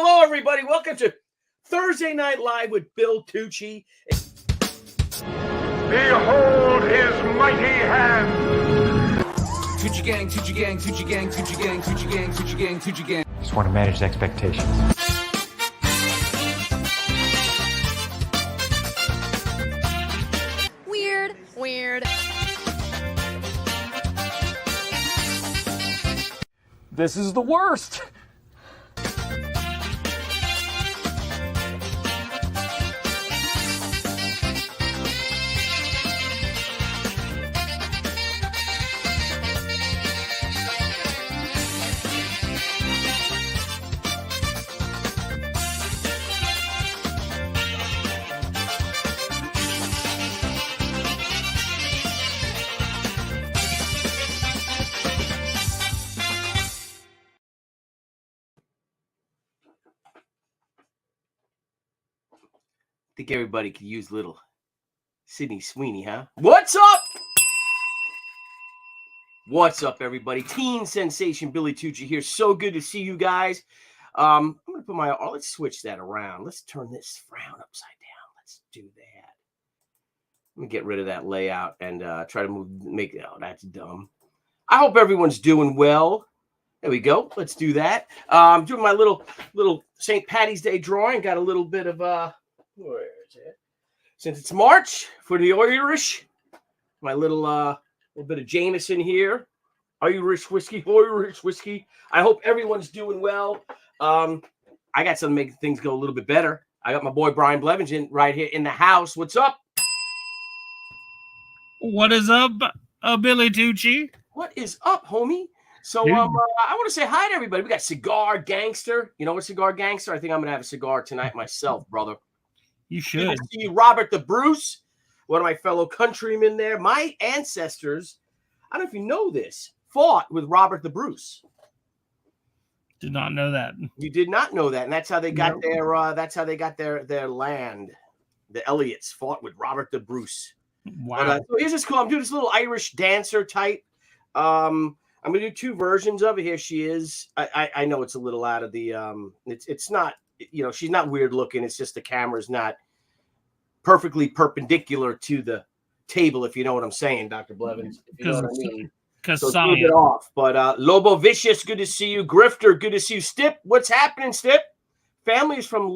Hello, everybody. Welcome to Thursday Night Live with Bill Tucci. Behold his mighty hand. Tucci gang, Tucci gang, Tucci gang, Tucci gang, Tucci gang, Tucci gang, Tucci gang. Just want to manage expectations. Weird. This is the worst. I think everybody could use little Sydney Sweeney, huh? What's up? What's up, everybody? Teen sensation Billy Tucci here. So good to see you guys. I'm gonna put my. Oh, let's switch that around. Let's turn this frown upside down. Let's do that. Let me get rid of that layout and try to make it. Oh, that's dumb. I hope everyone's doing well. There we go. Let's do that. I'm doing my little St. Patty's Day drawing. Got a little bit of where is it? Since it's March for the Irish, my little bit of Jameson here. Irish whiskey. I hope everyone's doing well. I got something to make things go a little bit better. I got my boy Brian Blevins right here in the house. What's up? What is up, Billy Tucci? What is up, homie? So I want to say hi to everybody. We got Cigar Gangster. You know what, Cigar Gangster? I think I'm gonna have a cigar tonight myself, brother. You should. I see Robert the Bruce, one of my fellow countrymen there. My ancestors, I don't know if you know this, fought with Robert the Bruce. Did not know that. You did not know that, and that's how they got their land. The Elliots fought with Robert the Bruce. Wow. But, so here's this cool. I'm doing this little Irish dancer type. I'm gonna do two versions of it. Here she is. I know it's a little out of the it's not, you know, she's not weird looking. It's just the camera's not perfectly perpendicular to the table, if you know what I'm saying, Dr. Blevins. If you know what I mean. Because so it's it off. But Lobo Vicious, good to see you. Grifter, good to see you. Stip, what's happening, Stip? Families from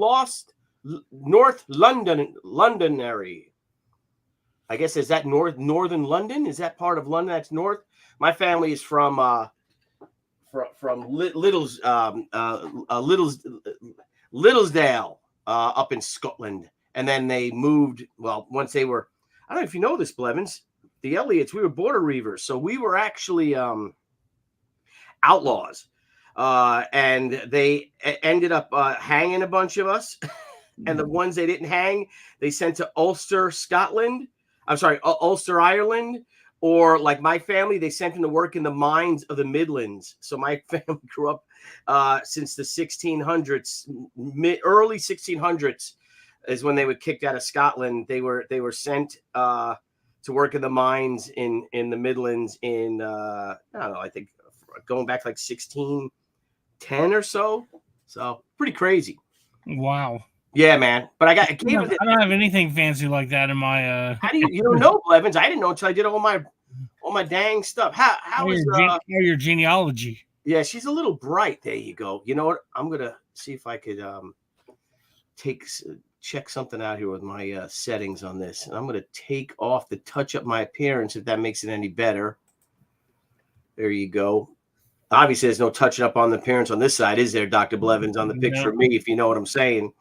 North Londonderry. I guess, is that northern London? Is that part of London? That's north. My family is from Little'sdale up in Scotland, and then they moved. Well, once they were, I don't know if you know this, Blevins, the Elliots. We were border reavers, so we were actually outlaws, and they ended up hanging a bunch of us, and the ones they didn't hang, they sent to Ulster, Scotland. I'm sorry, Ulster, Ireland. Or like my family, they sent him to work in the mines of the Midlands. So my family grew up since the 1600s, early 1600s is when they were kicked out of Scotland. They were sent to work in the mines in the Midlands in I don't know, I think going back like 1610 or so. So pretty crazy. Wow. Yeah, man. But I don't have anything fancy like that in my How do you don't know, Blevins? I didn't know until I did all my dang stuff. How is your genealogy? Yeah, she's a little bright. There you go. You know what? I'm gonna see if I could check something out here with my settings on this. And I'm gonna take off the touch up my appearance if that makes it any better. There you go. Obviously, there's no touching up on the appearance on this side, is there, Dr. Blevins, on the picture of me, if you know what I'm saying?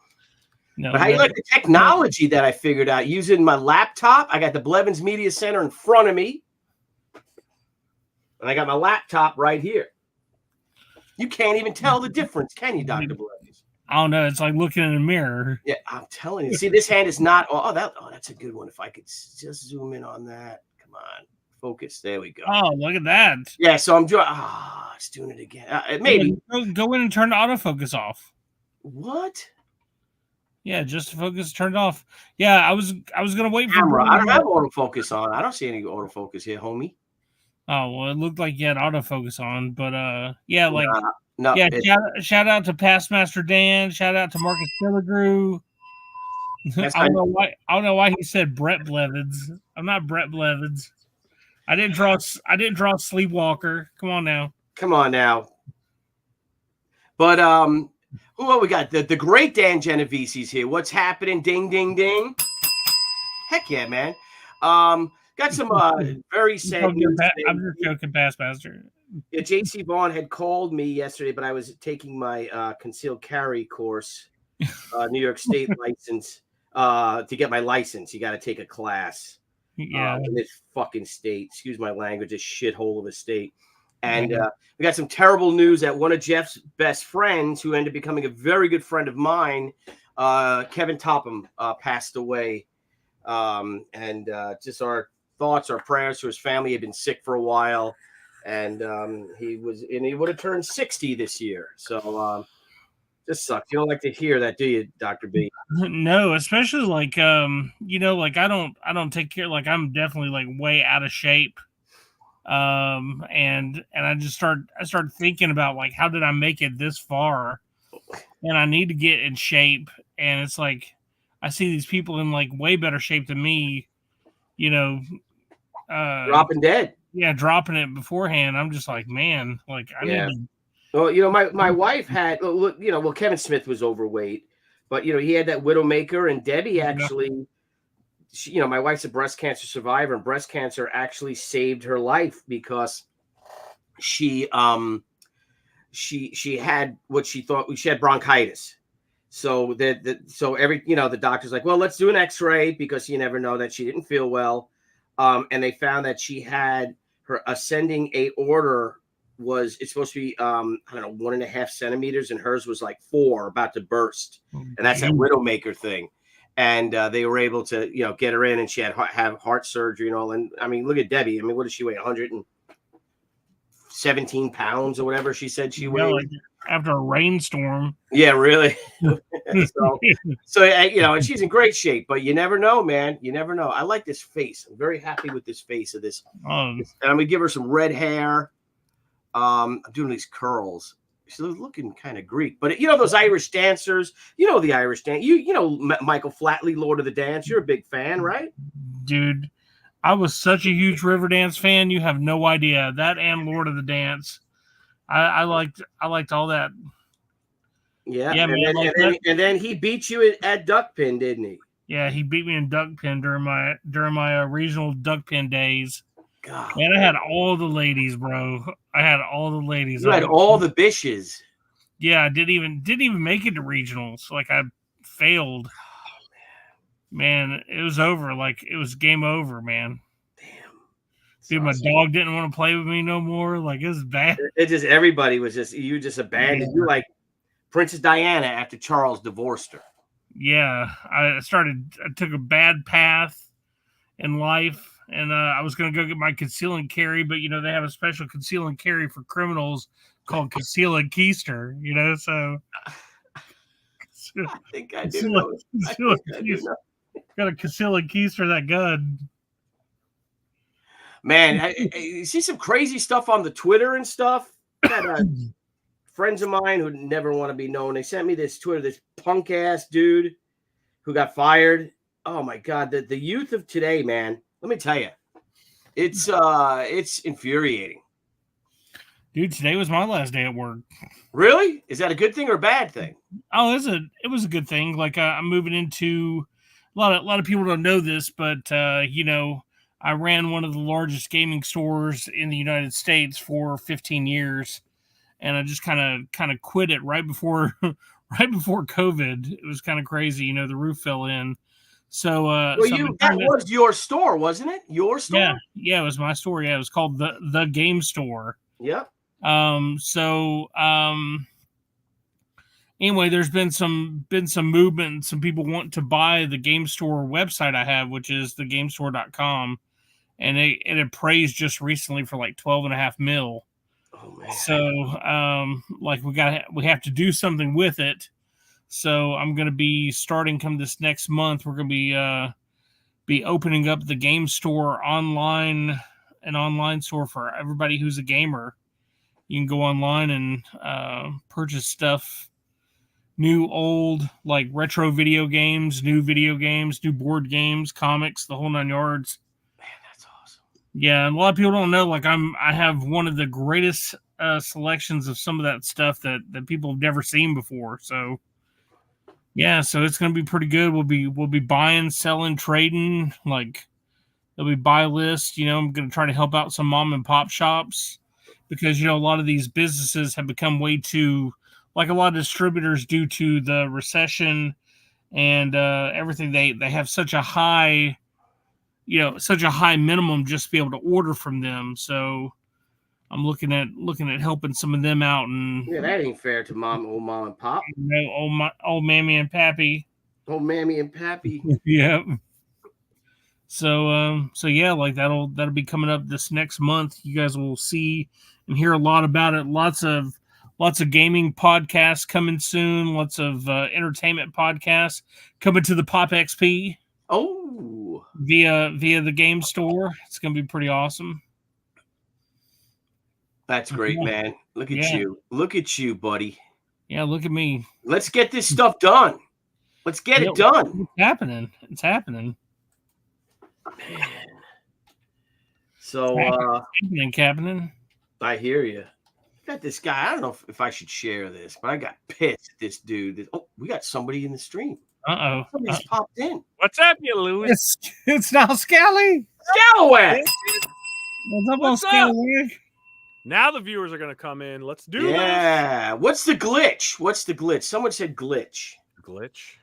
No, but how you like the technology that I figured out using my laptop? I got the Blevins Media Center in front of me, and I got my laptop right here. You can't even tell the difference, can you, Dr. Blevins? I don't know. It's like looking in a mirror. Yeah, I'm telling you. See, this hand is not. That's a good one. If I could just zoom in on that. Come on, focus. There we go. Oh, look at that. Yeah. So I'm doing. It's doing it again. Maybe go in and turn the autofocus off. What? Yeah, just focus turned off. Yeah, I was gonna wait for camera. I don't have autofocus on. I don't see any autofocus here, homie. Oh well, it looked like you had autofocus on, but yeah, like No, Yeah, shout out to Past Master Dan. Shout out to Marcus Pellegrew. Yes, I don't know why. I don't know why he said Brett Blevins. I'm not Brett Blevins. I didn't draw Sleepwalker. Come on now. come on now. But who we got? The great Dan Genovese's here. What's happening? Ding, ding, ding. Heck yeah, man. Got some very sad news. I'm just joking, Past Master. Yeah, JC Vaughn had called me yesterday, but I was taking my concealed carry course, New York State license. To get my license, you got to take a class. Yeah, in this fucking state. Excuse my language, this shithole of a state. And we got some terrible news that one of Jeff's best friends, who ended up becoming a very good friend of mine, Kevin Topham, passed away. And just our thoughts, our prayers to his family. He had been sick for a while, and he would have turned 60 this year. So just sucks. You don't like to hear that, do you, Dr. B? No, especially like like I don't take care, like I'm definitely like way out of shape. And I start thinking about like, how did I make it this far? And I need to get in shape. And it's like I see these people in like way better shape than me, Dropping dead. Yeah, dropping it beforehand. I'm just like, man, like I need to. Well, my wife had, Kevin Smith was overweight, but, he had that Widowmaker, and Debbie actually, my wife's a breast cancer survivor, and breast cancer actually saved her life because she had what she thought, she had bronchitis. So the doctor's like, well, let's do an x-ray because you never know, that she didn't feel well. And they found that she had her ascending aorta it's supposed to be, 1.5 centimeters, and hers was like 4, about to burst. And that's that Widowmaker thing. And they were able to, get her in, and she had have heart surgery and all. And I mean, look at Debbie. I mean, what does she weigh? 117 pounds or whatever she said she weighed. Like after a rainstorm. Yeah, really. so and she's in great shape, but you never know, man. You never know. I like this face. I'm very happy with this face of this. And I'm gonna give her some red hair. I'm doing these curls. She's looking kind of Greek, but those Irish dancers, the Irish dance, Michael Flatley, Lord of the Dance. You're a big fan, right? Dude, I was such a huge Riverdance fan. You have no idea. That and Lord of the Dance. I liked all that. Yeah, and then he beat you at duck pin, didn't he? Yeah, he beat me in duck pin during my regional duck pin days. God, man, I had all the ladies, bro. I had all the ladies. You had all the bitches. Yeah, I didn't even make it to regionals. Like I failed. Oh, man, it was over. Like it was game over, man. Damn. Dude, my dog didn't want to play with me no more. Like it was bad. It just everybody was you abandoned. You like Princess Diana after Charles divorced her. Yeah, I took a bad path in life. And I was going to go get my conceal and carry, but, they have a special conceal and carry for criminals called conceal and keister, so. I think I do know. Got a conceal and keister that gun. Man, I see some crazy stuff on the Twitter and stuff. Got friends of mine who never want to be known. They sent me this punk ass dude who got fired. Oh my God, the youth of today, man. Let me tell you, it's infuriating. Dude, today was my last day at work. Really? Is that a good thing or a bad thing? Oh, it was a good thing. Like I'm moving into a lot of people don't know this, but I ran one of the largest gaming stores in the United States for 15 years, and I just kind of quit it right before COVID. It was kind of crazy. The roof fell in. So, that was your store, wasn't it? Your store? Yeah, it was my store. Yeah, it was called the Game Store. Yep. Anyway, there's been some movement. Some people want to buy the Game Store website I have, which is thegamestore.com, and it appraised just recently for like $12.5 million. Oh man. So, we have to do something with it. So I'm going to be starting come this next month. We're going to be opening up the Game Store an online store for everybody who's a gamer. You can go online and purchase stuff, new, old, like retro video games, new board games, comics, the whole 9 yards. Man, that's awesome. Yeah, and a lot of people don't know. Like I have one of the greatest selections of some of that stuff that people have never seen before. So yeah, so it's gonna be pretty good. We'll be buying, selling, trading. Like there'll be buy lists. I'm gonna try to help out some mom and pop shops because a lot of these businesses have become way too, like a lot of distributors due to the recession and everything. They have such a high minimum just to be able to order from them. So I'm looking at helping some of them out. And Yeah, that ain't fair to old mom and pop. Old mammy and pappy. Old mammy and pappy. Yeah. So yeah, like that'll be coming up this next month. You guys will see and hear a lot about it. Lots of gaming podcasts coming soon. Lots of entertainment podcasts coming to the Pop XP. Oh, via the game store. It's gonna be pretty awesome. That's great, man. Look at you. Look at you, buddy. Yeah, look at me. Let's get this stuff done. Let's get it done. It's happening. It's happening. Man. So happening. I hear you. Got this guy. I don't know if I should share this, but I got pissed at this dude. Oh, we got somebody in the stream. Uh-oh. Somebody's popped in. What's up, you Louis? It's now Scally. Scalawag. What's up, Scalawag? Now the viewers are going to come in. Let's do this. Yeah. What's the glitch? Someone said glitch. Glitch.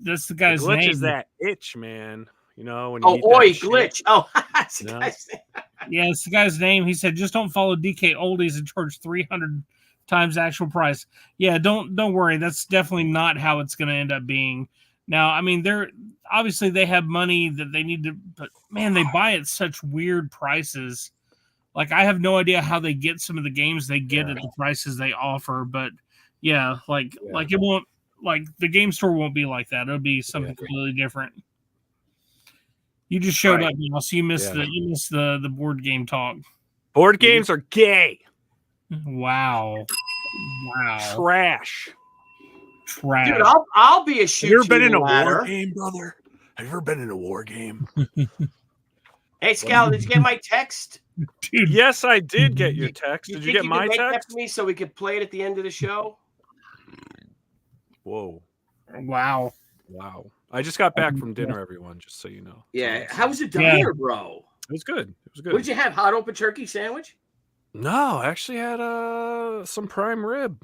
That's the guy's glitch name. Is that itch, man? When you glitch. Oh, that's the guy's name. Yeah, it's the guy's name. He said, just don't follow DK Oldies and charge 300 times the actual price. Yeah, don't worry. That's definitely not how it's going to end up being. Now, I mean, obviously they have money that they need to, but man, they buy at such weird prices. Like I have no idea how they get some of the games they get at the prices they offer, but yeah, like it won't, like the game store won't be like that. It'll be something completely different. You just showed up now, so you missed the board game talk. Board games are gay. Wow. Trash. Dude, I'll be a shoot. Have you ever been in a war game, brother? Have you ever been in a war game? Hey, Scala, did you get my text? Dude. Yes, I did get your text. Did you get my text? That for me so we could play it at the end of the show? Whoa. Wow. I just got back from dinner, everyone, just so you know. Yeah. How was the diner, bro? It was good. What did you have? Hot open turkey sandwich? No, I actually had some prime rib.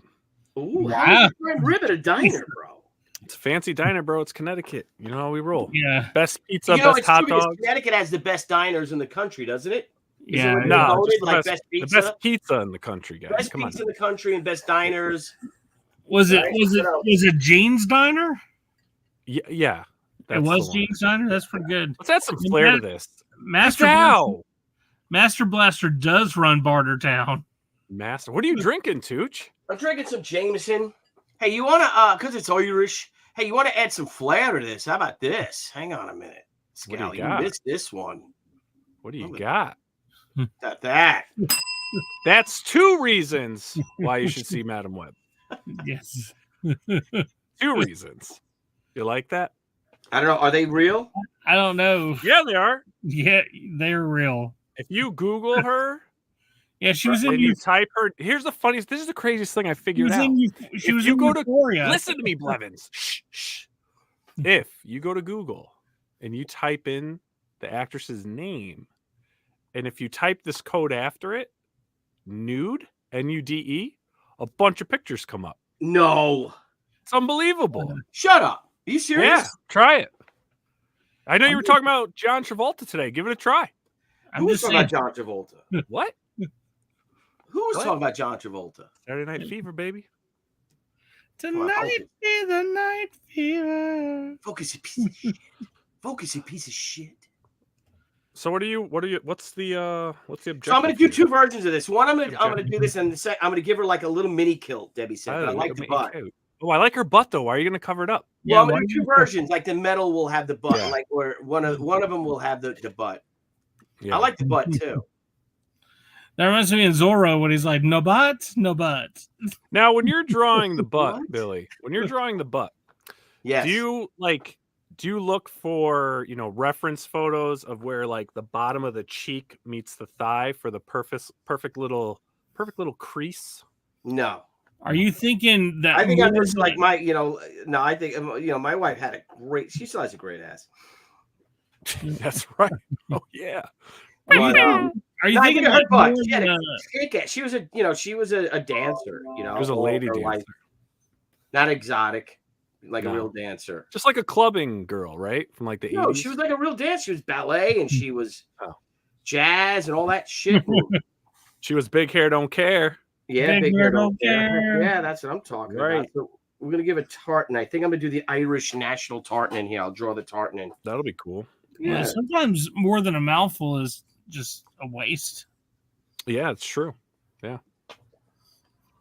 Ooh, how is prime rib at a diner, bro? It's a fancy diner, bro. It's Connecticut. You know how we roll. Yeah. Best pizza, best hot dogs. Connecticut has the best diners in the country, doesn't it? Yeah. No, the best pizza in the country, guys. Best pizza in the country and best diners. Was it Gene's Diner? Yeah. It was Gene's Diner? That's pretty good. Let's add some flair to this. Master Blaster does run Bartertown. Master. What are you drinking, Tooch? I'm drinking some Jameson. Hey, you want to, because it's Irish, hey, you want to add some flair to this? How about this? Hang on a minute. Scally, you missed this one. What do you got? Got that. That's 2 reasons why you should see Madam Web. Yes. 2 reasons. You like that? I don't know. Are they real? I don't know. Yeah, they are. Yeah, they're real. If you Google her, yeah, she was in. You type her. Here's the funniest. This is the craziest thing I figured out. She was in Euphoria. Listen to me, Blevins. Shh. If you go to Google and you type in the actress's name, and if you type this code after it, nude, N-U-D-E, a bunch of pictures come up. No. It's unbelievable. Shut up. Are you serious? Yeah, try it. I know you were talking about John Travolta today. Give it a try. Who was talking about John Travolta? What? Who was talking about John Travolta? Saturday Night Fever, baby. Tonight be the night fever. Focus, you piece of shit. Focus, you piece of shit. So what's the objective? So I'm gonna do 2 versions of this. One, I'm gonna do this, and the second, I'm gonna give her like a little mini kilt. Debbie said, but I like the butt. Oh, I like her butt though. Why are you gonna cover it up? Well, I'm gonna do 2 versions. Like the metal will have the butt, like or one of them will have the butt. Yeah. I like the butt too. That reminds me of Zorro when he's like, no butt, no butt. Now, when you're drawing the butt, What? Billy, when you're drawing the butt, Yes. do you look for, reference photos of where like the bottom of the cheek meets the thigh for the perfect little crease? No. Are you thinking that? I think I'm more just like my, no, I think, my wife had a she still has a great ass. That's right. Oh yeah. But, Are you no, I thinking think of her like butt. more She had the- a kick ass. She was a dancer, She was a all lady her dancer. life. Not exotic, like a No. real dancer. Just like a clubbing girl, right? From like the 80s. No, she was like a real dancer. She was ballet and she was Oh. jazz and all that shit. She was big hair, don't care. Yeah, Big big hair hair, don't care. Yeah, that's what I'm talking about. Right. So we're gonna give a tartan. I think I'm gonna do the Irish national tartan in here. I'll draw the tartan in. That'll be cool. Yeah. Sometimes more than a mouthful is just a waste. Yeah, it's true. Yeah.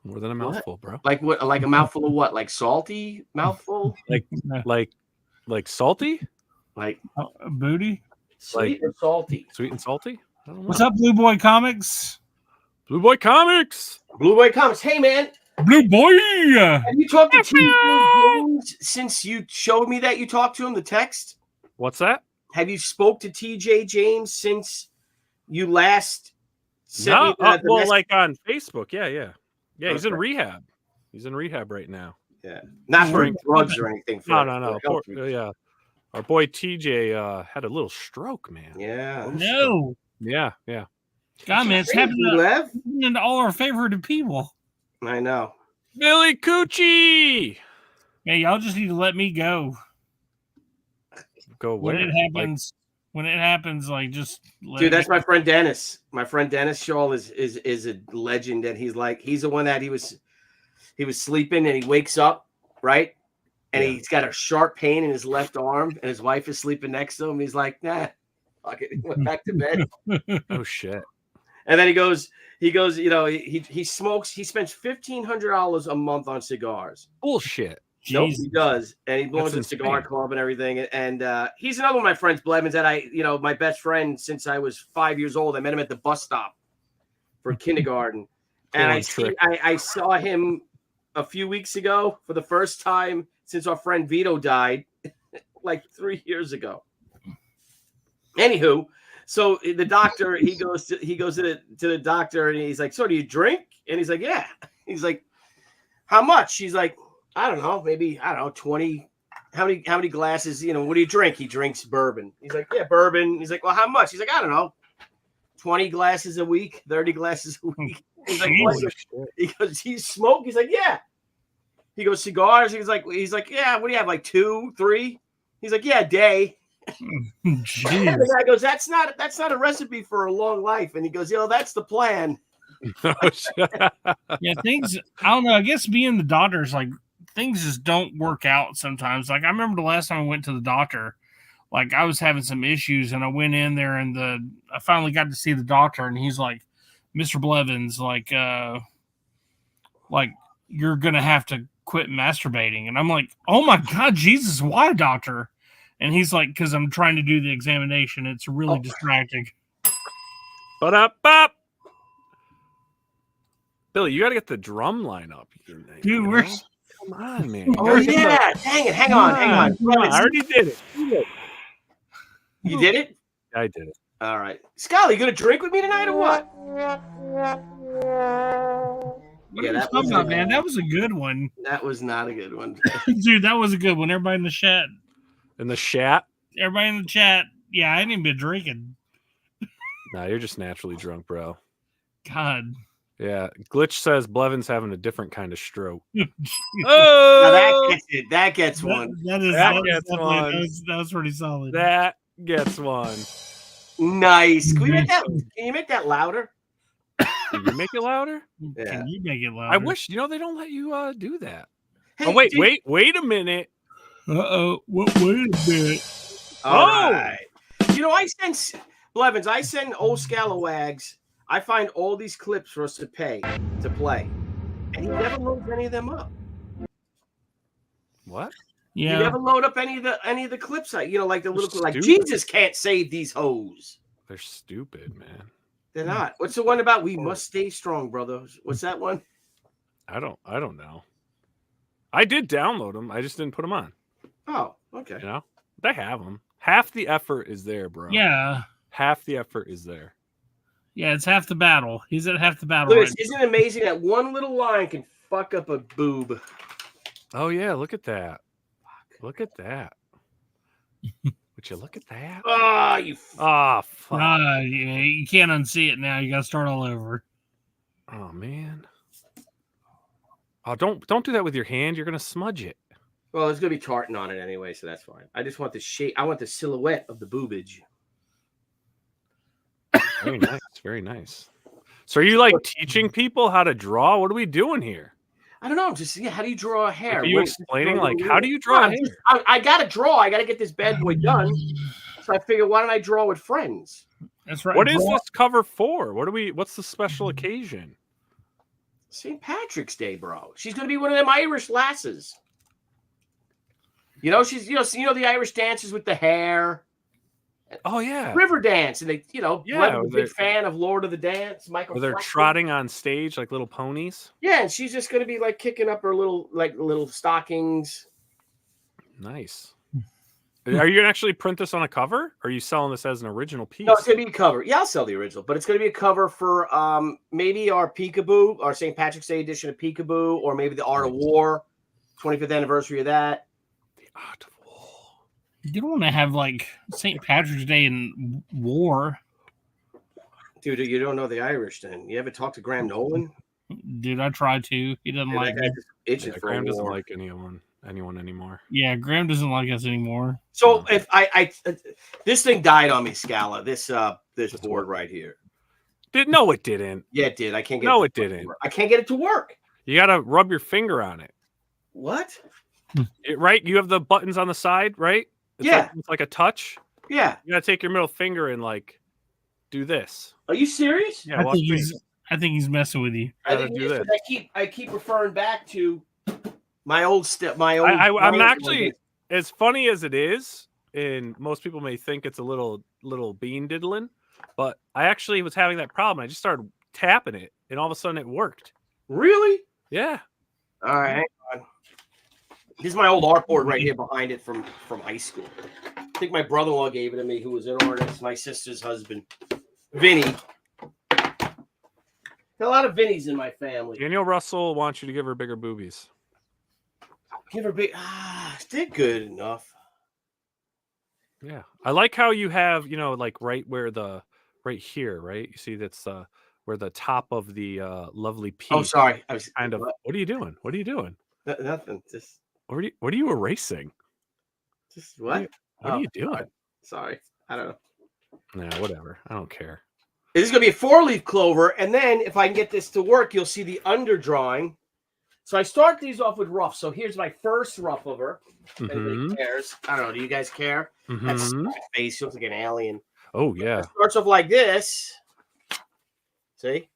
More than a What? mouthful, bro. Like what? Like a mouthful of what? Like salty mouthful? Like salty? Like A booty. sweet or salty? Sweet and salty? I don't know. What's up, Blue Boy Comics? Blue Boy Comics. Blue Boy Comics. Hey man, Blue Boy. have you talked to TJ James since you showed me that you talked to him? The text. What's that? Have you spoke to TJ James since you last sent No, me the well, message? like on Facebook. Yeah. He's in Okay. rehab. He's in rehab right now. Yeah, not for Drink. drugs or anything. For, No. for health reasons. Yeah. Our boy TJ had a little stroke, man. Yeah. No. Yeah. God, man, it's Crazy, happening Lev. to all our favorite people. I know. Billy Coochie. Yeah, y'all just need to let me go. Go When where? it happens, like just let Dude, it that's go. my friend Dennis. My friend Dennis Shaw is a legend, and he's the one that he was sleeping and he wakes up, right? And Yeah. he's got a sharp pain in his left arm, and his wife is sleeping next to him. He's like, nah, fuck it. He went back to bed. Oh shit. And then he goes, he smokes, he spends $1,500 a month on cigars. Bullshit. Nope, Jesus. he does. And he belongs to That's the cigar insane. club and everything. And he's another one of my friends, Blevins, that my best friend since I was 5 years old. I met him at the bus stop for kindergarten. And I saw him a few weeks ago for the first time since our friend Vito died, like 3 years ago. Anywho, so the doctor, he goes to the doctor and he's like, so do you drink? And he's like, yeah. He's like, how much? He's like, I don't know, maybe, 20. How many glasses, what do you drink? He drinks bourbon. He's like, yeah, bourbon. He's like, well, how much? He's like, I don't know, 20 glasses a week, 30 glasses a week. He's like, what? He goes, he smoke? He's like, yeah. He goes, cigars? He's like, yeah, what do you have, like 2, 3? He's like, yeah, a day. And Jeez. the guy goes, that's not a recipe for a long life. And he goes, that's the plan. Yeah, things, I don't know. I guess being the doctors, like, things just don't work out sometimes. Like, I remember the last time I went to the doctor, like, I was having some issues and I went in there and I finally got to see the doctor and he's like, Mr. Blevins, like you're going to have to quit masturbating. And I'm like, oh my God, Jesus, why, doctor? And he's like, because I'm trying to do the examination. It's really distracting. Ba-da-bop. Billy, you got to get the drum line up. Dude, we're Come on, man. Oh, yeah. Dang it. Hang on. I already did it. You did it? I did it. All right. Scala, you going to drink with me tonight or what? What are you talking about, man? That was a good one. That was not a good one. Dude, that was a good one. Everybody in the chat. In the chat? Everybody in the chat. Yeah, I ain't even been drinking. Nah, you're just naturally drunk, bro. God. Yeah. Glitch says Blevin's having a different kind of stroke. Now Oh, that gets it. That gets one. That gets one. was pretty solid. that gets one. Nice. Can you make that louder? Can you make it louder? Yeah. Can you make it louder? I wish, they don't let you do that. Hey, Oh, wait a minute. Uh-oh. Wait a minute. All Oh! right. I send Blevins, I send old Scalawags. I find all these clips for us to play. And he never loads any of them up. What? Yeah. You never load up any of the clips. Like the little They're like stupid. Jesus can't save these hoes. They're stupid, man. They're not. What's the one about? We must stay strong, brothers. What's that one? I don't know. I did download them. I just didn't put them on. Oh, okay. You know, they have them. Half the effort is there, bro. Yeah. Half the effort is there. Yeah, it's half the battle. He's at half the battle. Look, Right isn't it amazing that one little line can fuck up a boob? Oh yeah, look at that. Look at that. Would you look at that? Oh, you. Oh fuck. you can't unsee it now. You got to start all over. Oh man. Oh, don't do that with your hand. You're gonna smudge it. Well, there's gonna be tartan on it anyway, so that's fine. I just want the shape. I want the silhouette of the boobage. Very nice. Very nice. So are you like teaching people how to draw? What are we doing here? I don't know. Just how do you draw a hair? Are you explaining like how do you draw a hair? I gotta draw. I gotta get this bad boy done. So I figured, why don't I draw with friends? That's right. What is this cover for? What's the special occasion? St. Patrick's Day, bro. She's gonna be one of them Irish lasses. You know, she's the Irish dances with the hair. Oh yeah, River dance, and they, Yeah, I'm a big fan of Lord of the Dance. Michael. where they're Fleck. trotting on stage like little ponies. Yeah, and she's just gonna be like kicking up her little stockings. Nice. Are you gonna actually print this on a cover? Or are you selling this as an original piece? No, it's gonna be a cover. Yeah, I'll sell the original, but it's gonna be a cover for maybe our Peekaboo, our St. Patrick's Day edition of Peekaboo, or maybe the Art of War, 25th anniversary of that. The Art of War. You don't want to have like St. Patrick's Day in war. Dude, you don't know the Irish then. You ever talk to Graham Nolan? Dude, I tried to. He doesn't like that me. guy just itches Yeah, for Graham a doesn't war. like anyone anymore. Yeah, Graham doesn't like us anymore. So if I this thing died on me, Scala. This board right here. No, it didn't. Yeah, it did. I can't get No, it it didn't. I can't get it to work. You gotta rub your finger on it. What? Right? You have the buttons on the side, right? It's like a touch. Yeah. You gotta take your middle finger and like do this. Are you serious? Yeah, watch me. I think he's messing with you. I Gotta think do it is, this. but I keep referring back to my old I'm actually, as funny as it is, and most people may think it's a little bean diddling, but I actually was having that problem. I just started tapping it, and all of a sudden it worked. Really? Yeah. All right, hang on. This is my old art board right here behind it from high school. I think my brother-in-law gave it to me, who was an artist. My sister's husband, Vinny. A lot of Vinnies in my family. Daniel Russell wants you to give her bigger boobies. Give her big. They're good enough. Yeah. I like how you have, like right here, right? You see that's where the top of the lovely piece. Oh, sorry. I was kind of. What are you doing? What are you doing? nothing. Just What are you erasing? what? What are you doing? Sorry. I don't know. Nah, whatever. I don't care. This is going to be a 4-leaf clover, and then if I can get this to work, you'll see the underdrawing. So I start these off with rough. So here's my first rough of her. If anybody cares. I don't know. Do you guys care? That's my face. She looks like an alien. Oh, yeah. It starts off like this. See?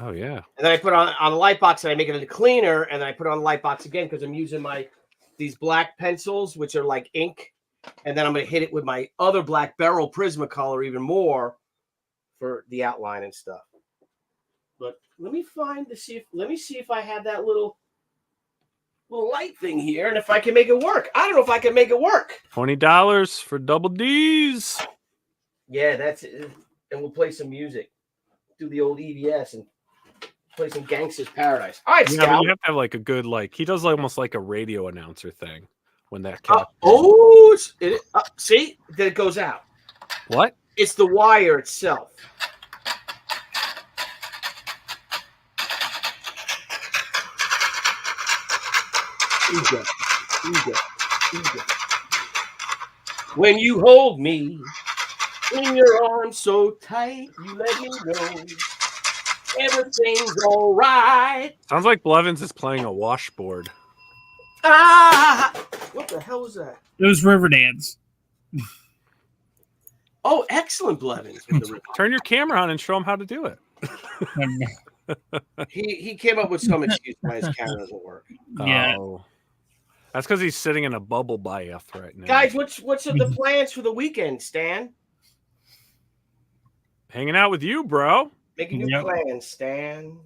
Oh, yeah. And then I put it on the light box, and I make it into cleaner, and then I put it on the light box again because I'm using these black pencils, which are like ink. And then I'm going to hit it with my other black Beryl Prismacolor even more for the outline and stuff. But let me see if I have that little light thing here, and if I can make it work. I don't know if I can make it work. $20 for double D's. Yeah, that's it. And we'll play some music. Do the old EVS and play some Gangsta's Paradise. All right, Yeah, Scout. but you have to have like a good, he does almost like a radio announcer thing when that cat. See? Then it goes out. What? It's the wire itself. Ego. When you hold me in your arms so tight, you let me know everything's all right. Sounds like Blevins is playing a washboard. What the hell was that? It was Riverdance. Oh, excellent, Blevins. Turn your camera on and show him how to do it. He came up with some excuse why his camera doesn't work. Yeah. Oh. That's because he's sitting in a bubble bath right now. Guys, what's the plans for the weekend, Stan? Hanging out with you, bro. Making new Yep. plans, Stan.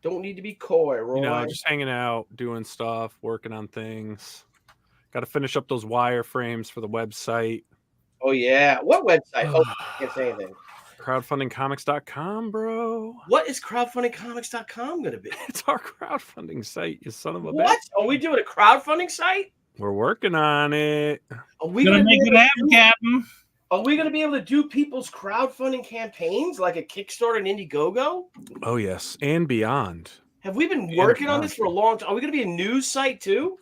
Don't need to be coy, Roy. You know, just hanging out, doing stuff, working on things. Got to finish up those wireframes for the website. Oh, yeah. What website? Oh, I can't say anything. Crowdfundingcomics.com, bro. What is crowdfundingcomics.com going to be? It's our crowdfunding site, you son of a What? bitch. Are we doing a crowdfunding site? We're working on it. Are we Gonna going make it happen, Captain. Are we going to be able to do people's crowdfunding campaigns like a Kickstarter and Indiegogo? Oh, yes. And beyond. Have we been And working on beyond. this for a long time? Are we going to be a news site too?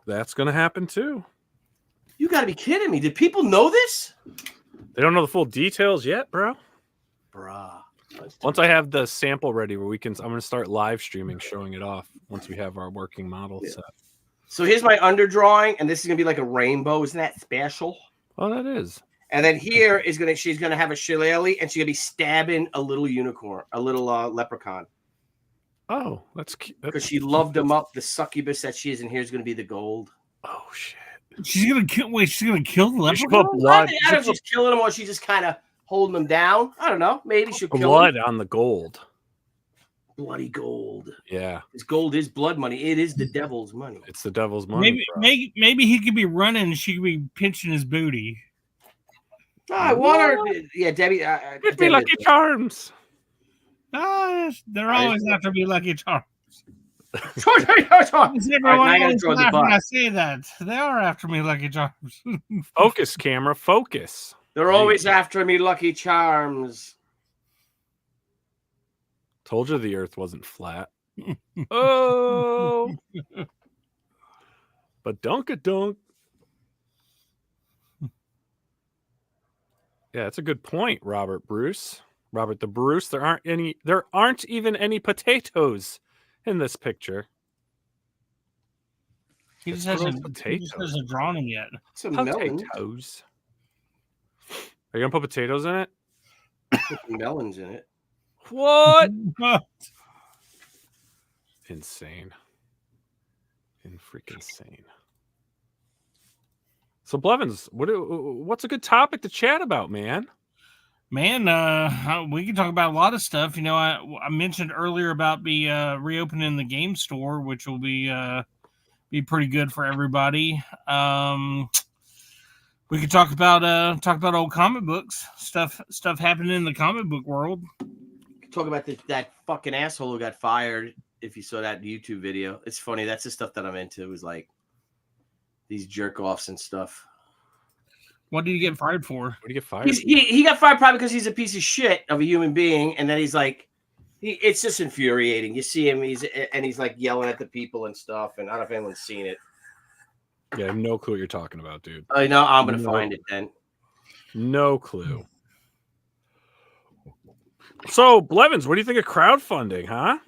That's going to happen, too. You got to be kidding me. Did people know this? They don't know the full details yet, bro. Bruh. Once I have the sample ready where I'm going to start live streaming, showing it off once we have our working model set. So here's my underdrawing, and this is going to be like a rainbow. Isn't that special? Oh, that is. And then here is she's gonna have a shillelagh, and she's gonna be stabbing a little unicorn, a little leprechaun, Oh, that's cute. because she loved him up. The succubus that she is, and here's gonna be the gold. Oh, shit. She's gonna kill. Wait, she's gonna kill the You should leprechaun. put blood. I don't know if she's killing him or she's just kind of holding him down. I don't know. Maybe she'll kill Blood him. on the gold. Bloody gold. Yeah, This gold is blood money. It is the devil's money. it's the devil's money. Maybe he could be running and she could be pinching his booty. I want her. Yeah, Debbie. Give me Lucky Charms. They're always after me, Lucky Charms. Everyone Everyone gotta always throw the laughs when butt. I say that. They are after me, Lucky Charms. Focus, camera, focus. They're always after me, Lucky Charms. Told you the earth wasn't flat. Oh. But dunk-a-dunk. Yeah, that's a good point, Robert Bruce. Robert the Bruce. There aren't even any potatoes in this picture. He just It's those hasn't drawn him yet. Some melons. Potatoes. Are you gonna put potatoes in it? Put some melons in it. What? Insane. Freaking insane. So Blevins, what's a good topic to chat about, man? Man, we can talk about a lot of stuff. You know, I mentioned earlier about reopening the game store, which will be pretty good for everybody. We could talk about old comic books, stuff happening in the comic book world. Talk about that fucking asshole who got fired. If you saw that YouTube video, it's funny. That's the stuff that I'm into. It was like these jerk offs and stuff. What did you get fired for? What do you get fired? He got fired probably because he's a piece of shit of a human being, and then he's like, it's just infuriating. You see him, he's like yelling at the people and stuff. And I don't know if anyone's seen it. Yeah, I have no clue what you're talking about, dude. I know. I'm gonna find it then. No clue. So, Blevins, what do you think of crowdfunding, huh?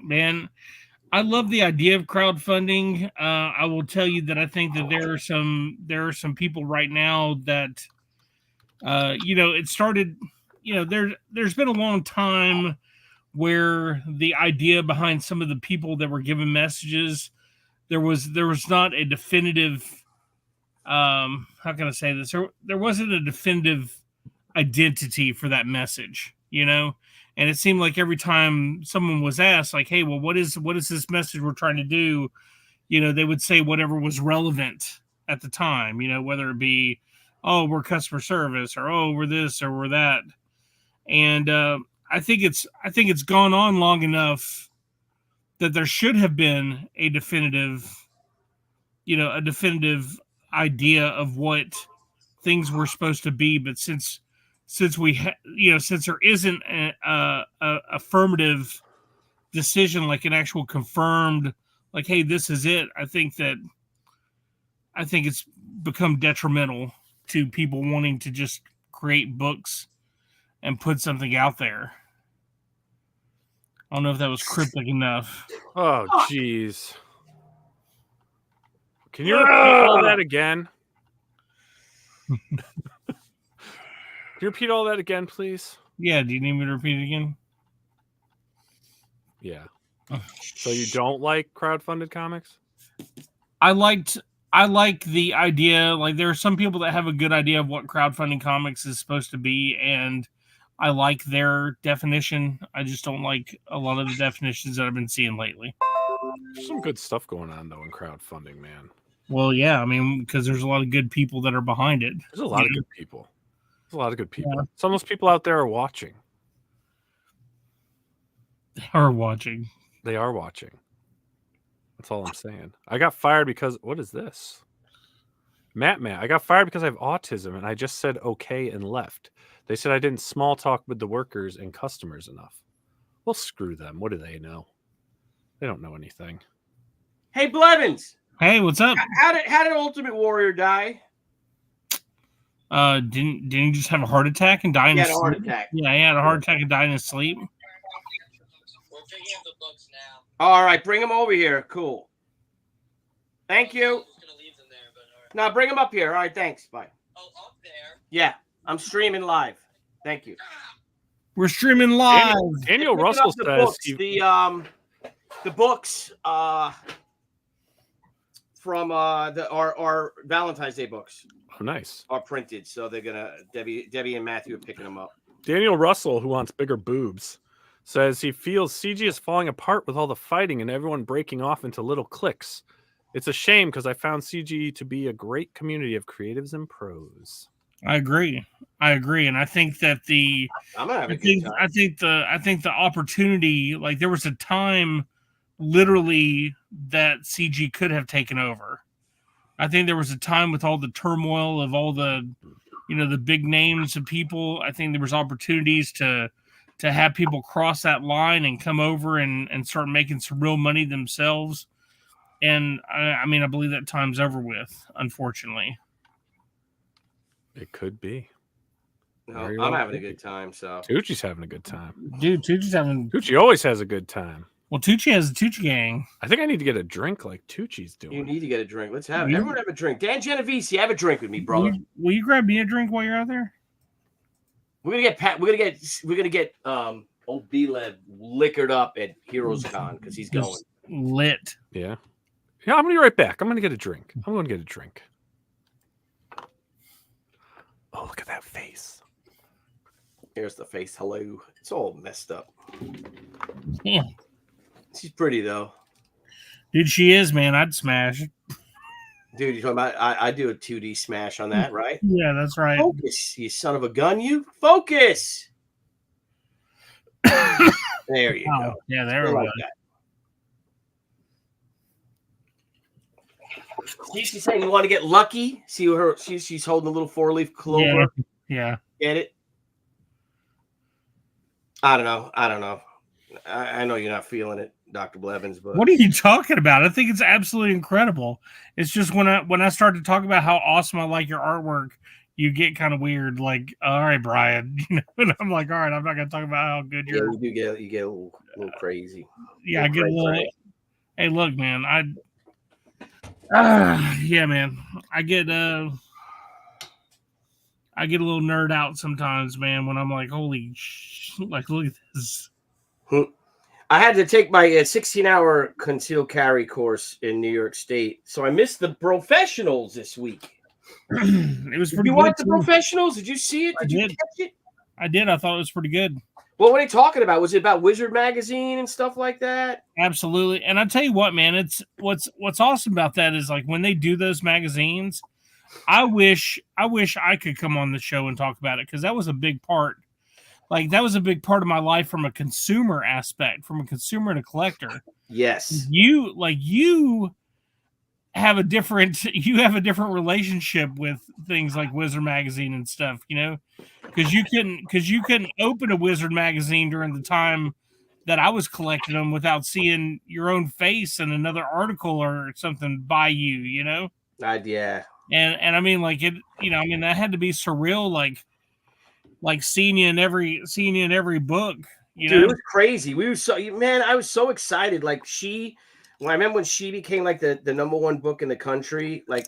Man, I love the idea of crowdfunding. I will tell you that I think that there are some people right now that, it started. There's been a long time where the idea behind some of the people that were given messages, there was not a definitive. How can I say this? There wasn't a definitive identity for that message, And it seemed like every time someone was asked, like, hey, well, what is this message we're trying to do? They would say whatever was relevant at the time, whether it be, oh, we're customer service, or, oh, we're this or we're that. And I think it's gone on long enough that there should have been a definitive idea of what things were supposed to be. But since there isn't a affirmative decision, like an actual confirmed, like, hey, this is it. I think it's become detrimental to people wanting to just create books and put something out there. I don't know if that was cryptic enough. Oh, jeez. Can you repeat all that again? Can you repeat all that again, please? Yeah, do you need me to repeat it again? Yeah. So you don't like crowdfunded comics? I like the idea. Like, there are some people that have a good idea of what crowdfunding comics is supposed to be, and I like their definition. I just don't like a lot of the definitions that I've been seeing lately. There's some good stuff going on though in crowdfunding, man. Well, yeah, I mean, because there's a lot of good people that are behind it. There's a lot of good people. There's a lot of good people. Yeah. Some of those people out there are watching. They are watching. They are watching. That's all I'm saying. I got fired because what is this? Matt, I got fired because I have autism and I just said okay and left. They said I didn't small talk with the workers and customers enough. Well, screw them. What do they know? They don't know anything. Hey, Blevins. Hey, what's up? How did Ultimate Warrior die? Didn't he just have a heart attack and die in He his had a heart sleep? attack. Yeah, he had a heart attack and died in his sleep. We're picking up the books now. All right, bring him over here. Cool. Thank you. I was gonna leave them there, but all right. Now bring him up here. All right, thanks. Bye. Oh, up there. Yeah, I'm streaming live. Thank you. We're streaming live. Daniel Picking Russell up the says books, the books from our Valentine's Day books oh, nice. are printed, so they're gonna Debbie and Matthew are picking them up. Daniel Russell, who wants bigger boobs, says he feels CG is falling apart with all the fighting and everyone breaking off into little cliques. It's a shame because I found CG to be a great community of creatives and pros. I agree, and I think that I'm gonna have a good time. I think the opportunity, like there was a time, literally, that CG could have taken over. I think there was a time with all the turmoil of all the, the big names of people. I think there was opportunities to have people cross that line and come over and start making some real money themselves. And I mean, I believe that time's over with, unfortunately. It could be. No, I'm having a good time. So Tucci's having a good time. Dude, Tucci's having. Tucci always has a good time. Well, Tucci has a Tucci gang. I think I need to get a drink like Tucci's doing. you need to get a drink. Let's have everyone have a drink. Dan Genovese, have a drink with me, brother. Will you grab me a drink while you're out there? We're gonna get old B-Lev liquored up at Heroes Con because he's going. Lit. Yeah. Yeah, I'm gonna be right back. I'm gonna get a drink. I'm gonna get a drink. Oh, look at that face. Here's the face. Hello. It's all messed up. Yeah. She's pretty though. Dude, she is, man. I'd smash. Dude, you're talking about I do a 2D smash on that, right? Yeah, that's right. Focus, you son of a gun, you focus. There you go. Yeah, there we I go. like that. She's saying you want to get lucky. See her? She's holding a little 4-leaf clover. Yeah. Get it? I don't know. I know you're not feeling it, Dr. Blevins, but What are you talking about? I think it's absolutely incredible. It's just when I start to talk about how awesome I like your artwork, you get kind of weird. Like, all right, Brian, and I'm like, all right, I'm not gonna talk about how good you're. you get a little crazy. Yeah, I get a little. Hey, look, man, yeah, man, I get a little nerd out sometimes, man, when I'm like, holy like, look at this. I had to take my 16-hour concealed carry course in New York State, so I missed the professionals this week. It was pretty You good. watch the professionals? Did you see it? Did you catch it? I did. I thought it was pretty good. What were they talking about? Was it about Wizard Magazine and stuff like that? Absolutely. And I tell you what, man, it's what's awesome about that is like when they do those magazines, I wish I could come on the show and talk about it because that was a big part. Like that was a big part of my life from a consumer aspect, from a consumer and a collector. Yes. You have a different relationship with things like Wizard Magazine and stuff, because you couldn't open a Wizard Magazine during the time that I was collecting them without seeing your own face in another article or something by you, Yeah. And I mean, like it, that had to be surreal, like seeing you in every book, Dude, it was crazy. I was so excited. Like I remember when she became like the number one book in the country, like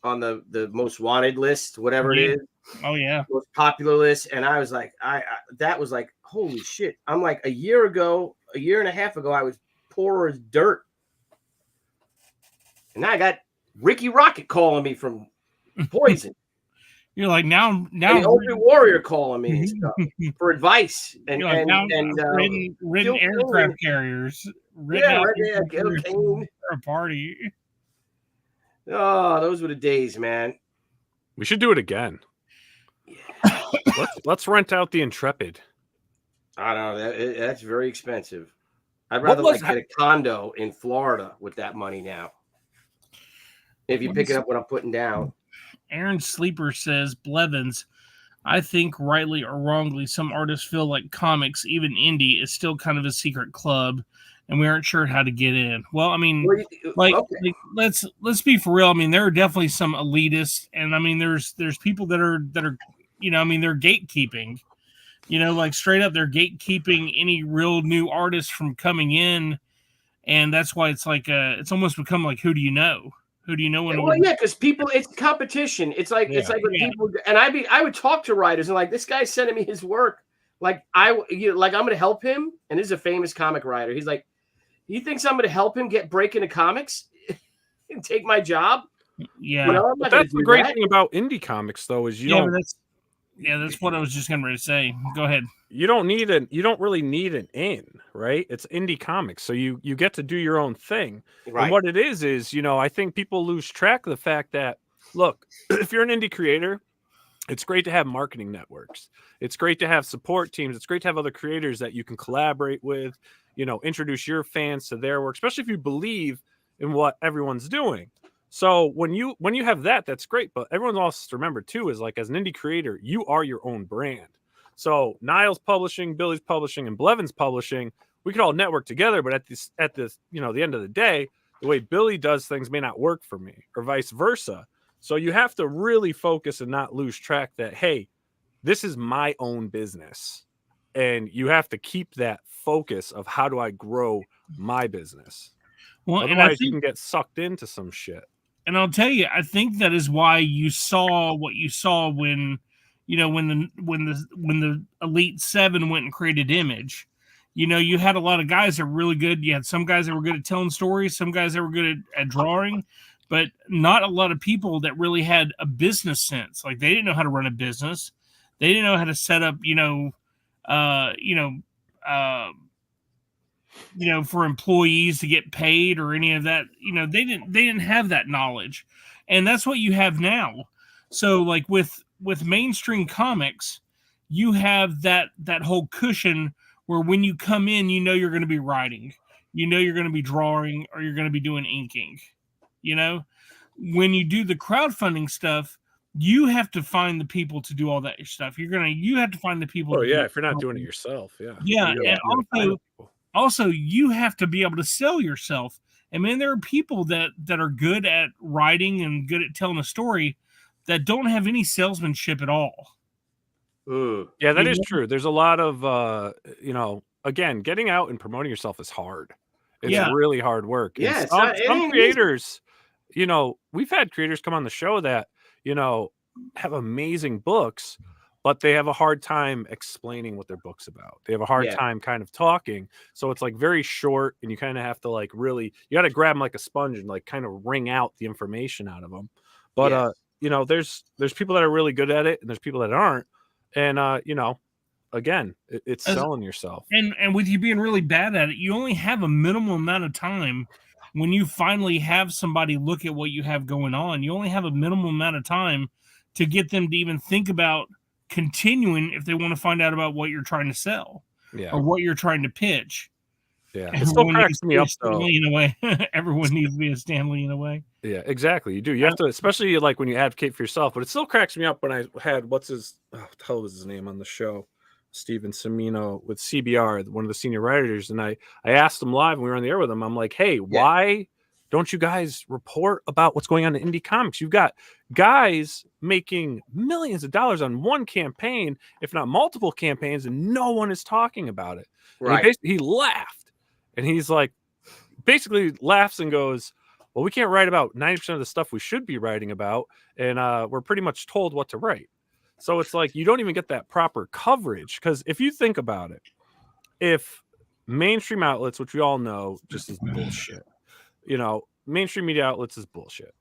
on the most wanted list, whatever it is. Oh yeah, most popular list. And I was like, that was like, holy shit. I'm like a year and a half ago, I was poor as dirt. And now I got Ricky Rocket calling me from Poison. You're like now And the Ultimate Warrior calling me and stuff for advice and you're like, now written Gil aircraft Kane. carriers. Written Yeah, out right there, aircraft Gil carriers Kane. for a party. Oh, those were the days, man. We should do it again. Yeah. Let's rent out the Intrepid. I don't know. That's very expensive. I'd What rather was get a condo in Florida with that money now. If you pick it up what I'm putting down. Aaron Sleeper says, Blevins, I think rightly or wrongly, some artists feel like comics, even indie, is still kind of a secret club, and we aren't sure how to get in. Well, I mean, like let's be for real. I mean, there are definitely some elitists, and I mean, there's people that are you know, I mean, they're gatekeeping. You know, like straight up, they're gatekeeping any real new artist from coming in, and that's why it's like it's almost become like, who do you know? Who do you know? Well, yeah, because people, it's competition. It's like when people, and I would talk to writers and like, this guy's sending me his work. Like I'm going to help him. And this is a famous comic writer. He's like, he thinks I'm going to help him break into comics and take my job? Yeah, you know, that's the great thing about indie comics, though, is that's what I was just going to say. Go ahead. You don't really need an in, right? It's indie comics, so you get to do your own thing. Right. And what it is, you know, I think people lose track of the fact that, look, if you're an indie creator, it's great to have marketing networks. It's great to have support teams. It's great to have other creators that you can collaborate with, you know, introduce your fans to their work, especially if you believe in what everyone's doing. So when you have that, that's great. But everyone also has to remember too, is like, as an indie creator, you are your own brand. So Nile's publishing, Billy's publishing, and Blevins publishing, we could all network together, but at this, you know, the end of the day, the way Billy does things may not work for me, or vice versa. So you have to really focus and not lose track that, hey, this is my own business. And you have to keep that focus of, how do I grow my business? Well, otherwise you can get sucked into some shit. And I'll tell you, I think that is why you saw what you saw when, you know, when the Elite Seven went and created Image. You know, you had a lot of guys that were really good. You had some guys that were good at telling stories, some guys that were good at drawing, but not a lot of people that really had a business sense. Like, they didn't know how to run a business. They didn't know how to set up, for employees to get paid or any of that. You know, they didn't have that knowledge, and that's what you have now. So, like with mainstream comics, you have that whole cushion where when you come in, you know you're going to be writing, you know you're going to be drawing, or you're going to be doing inking. You know, when you do the crowdfunding stuff, you have to find the people to do all that stuff. You have to find the people. Oh yeah, if you're not doing it yourself, yeah. Yeah, and also you have to be able to sell yourself. I mean, there are people that are good at writing and good at telling a story that don't have any salesmanship at all. Yeah, that is true. There's a lot of, again, getting out and promoting yourself is hard. It's really hard work. Yeah, some creators, you know, we've had creators come on the show that, you know, have amazing books, but they have a hard time explaining what their book's about. They have a hard time kind of talking. So it's like very short, and you kind of have to like really, you got to grab them like a sponge and like kind of wring out the information out of them. But, you know, there's people that are really good at it, and there's people that aren't. And, you know, again, it's selling yourself. And with you being really bad at it, you only have a minimal amount of time. When you finally have somebody look at what you have going on, you only have a minimal amount of time to get them to even think about continuing if they want to find out about what you're trying to sell or what you're trying to pitch. Yeah, it still cracks me up though. In a way, everyone needs to be a Stan Lee in a way. Yeah, exactly. You do. You have to, especially like when you advocate for yourself. But it still cracks me up when I had what the hell was his name on the show, Steven Semino with CBR, one of the senior writers, and I asked him live when we were on the air with him. I'm like, hey, why don't you guys report about what's going on in indie comics? You've got guys making millions of dollars on one campaign, if not multiple campaigns, and no one is talking about it. Right. He laughed, and he's like, basically laughs and goes, well, we can't write about 90% of the stuff we should be writing about, and we're pretty much told what to write. So it's like you don't even get that proper coverage, because if you think about it, if mainstream outlets, which we all know just is bullshit, you know, mainstream media outlets is bullshit.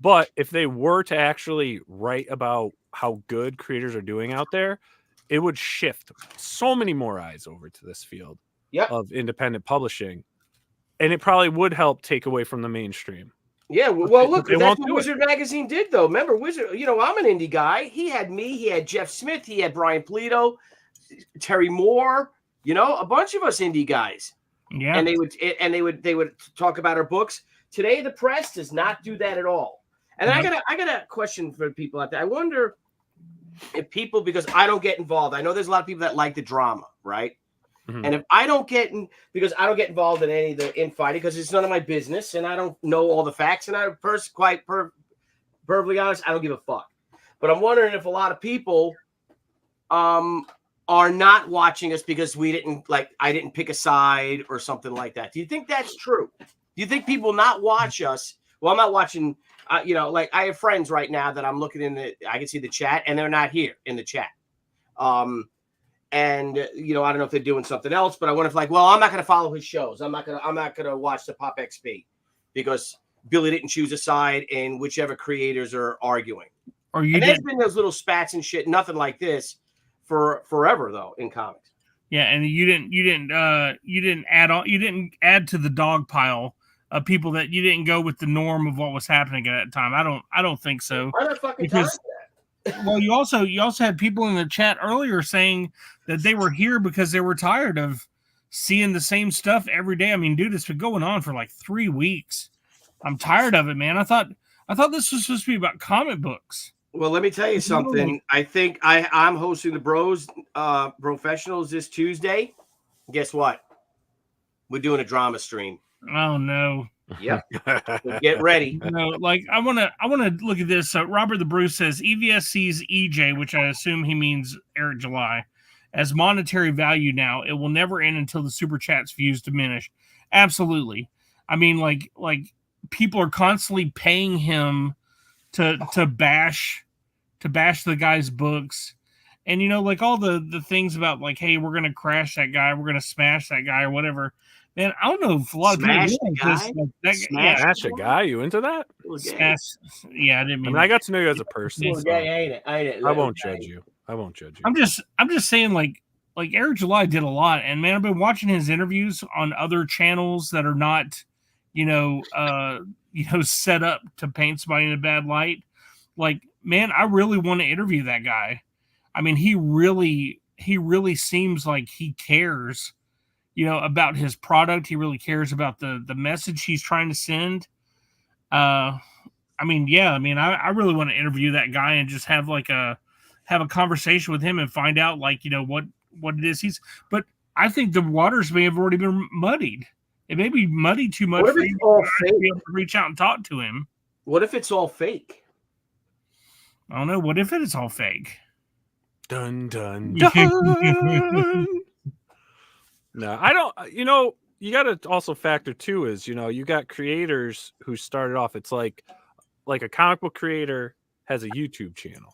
But if they were to actually write about how good creators are doing out there, it would shift so many more eyes over to this field of independent publishing. And it probably would help take away from the mainstream. Yeah, well, look, they that's won't what do Wizard Magazine did, though. Remember, Wizard, you know, I'm an indie guy. He had me, he had Jeff Smith, he had Brian Polito, Terry Moore, you know, a bunch of us indie guys. Yeah. And they would talk about our books. Today, the press does not do that at all. And I got a question for people out there. I wonder if people, because I don't get involved. I know there's a lot of people that like the drama, right? Mm-hmm. And if I don't get because I don't get involved in any of the infighting because it's none of my business and I don't know all the facts and I'm perfectly honest, I don't give a fuck. But I'm wondering if a lot of people are not watching us because I didn't pick a side or something like that. Do you think that's true? Do you think people not watch us? Well, I'm not watching, you know, like I have friends right now that I'm looking I can see the chat and they're not here in the chat. And you know, I don't know if they're doing something else, but I wonder if well, I'm not going to follow his shows. I'm not going to watch the Pop XP because Billy didn't choose a side in whichever creators are arguing. Or there's been those little spats and shit, nothing like this for forever though in comics. Yeah, and you didn't add to the dog pile of people that you didn't go with the norm of what was happening at that time. I don't think so. Why not fucking time for that? Well, you also had people in the chat earlier saying that they were here because they were tired of seeing the same stuff every day. I mean, dude, it's been going on for like 3 weeks. I'm tired of it, man. I thought this was supposed to be about comic books. Well, let me tell you something. I think I'm hosting the Bros Professionals this Tuesday. Guess what? We're doing a drama stream. Oh no. Yep. So get ready. No, like I want to look at this. Robert the Bruce says EVS sees EJ, which I assume he means Eric July, as monetary value now. It will never end until the super chats views diminish. Absolutely. I mean, like people are constantly paying him to bash the guy's books. And you know, like all the things about like, hey, we're gonna crash that guy, we're gonna smash that guy or whatever. Man, I don't know if a lot of people smash a guy. You into that? Smash, yeah, I didn't mean. I mean, I got to know you as a person. So. Ain't it? I won't judge you. I'm just saying, like Eric July did a lot, and man, I've been watching his interviews on other channels that are not, set up to paint somebody in a bad light. Like, man, I really want to interview that guy. I mean, he really seems like he cares. About his product. He really cares about the message he's trying to send. I really want to interview that guy and just have a conversation with him and find out what it is but I think the waters may have already been muddied. It may be muddied too much for you to be able to reach out and talk to him. What if it's all fake? I don't know. What if it is all fake? Dun, dun, dun. No, I don't. You got to also factor too is, you got creators who started off. It's like a comic book creator has a YouTube channel,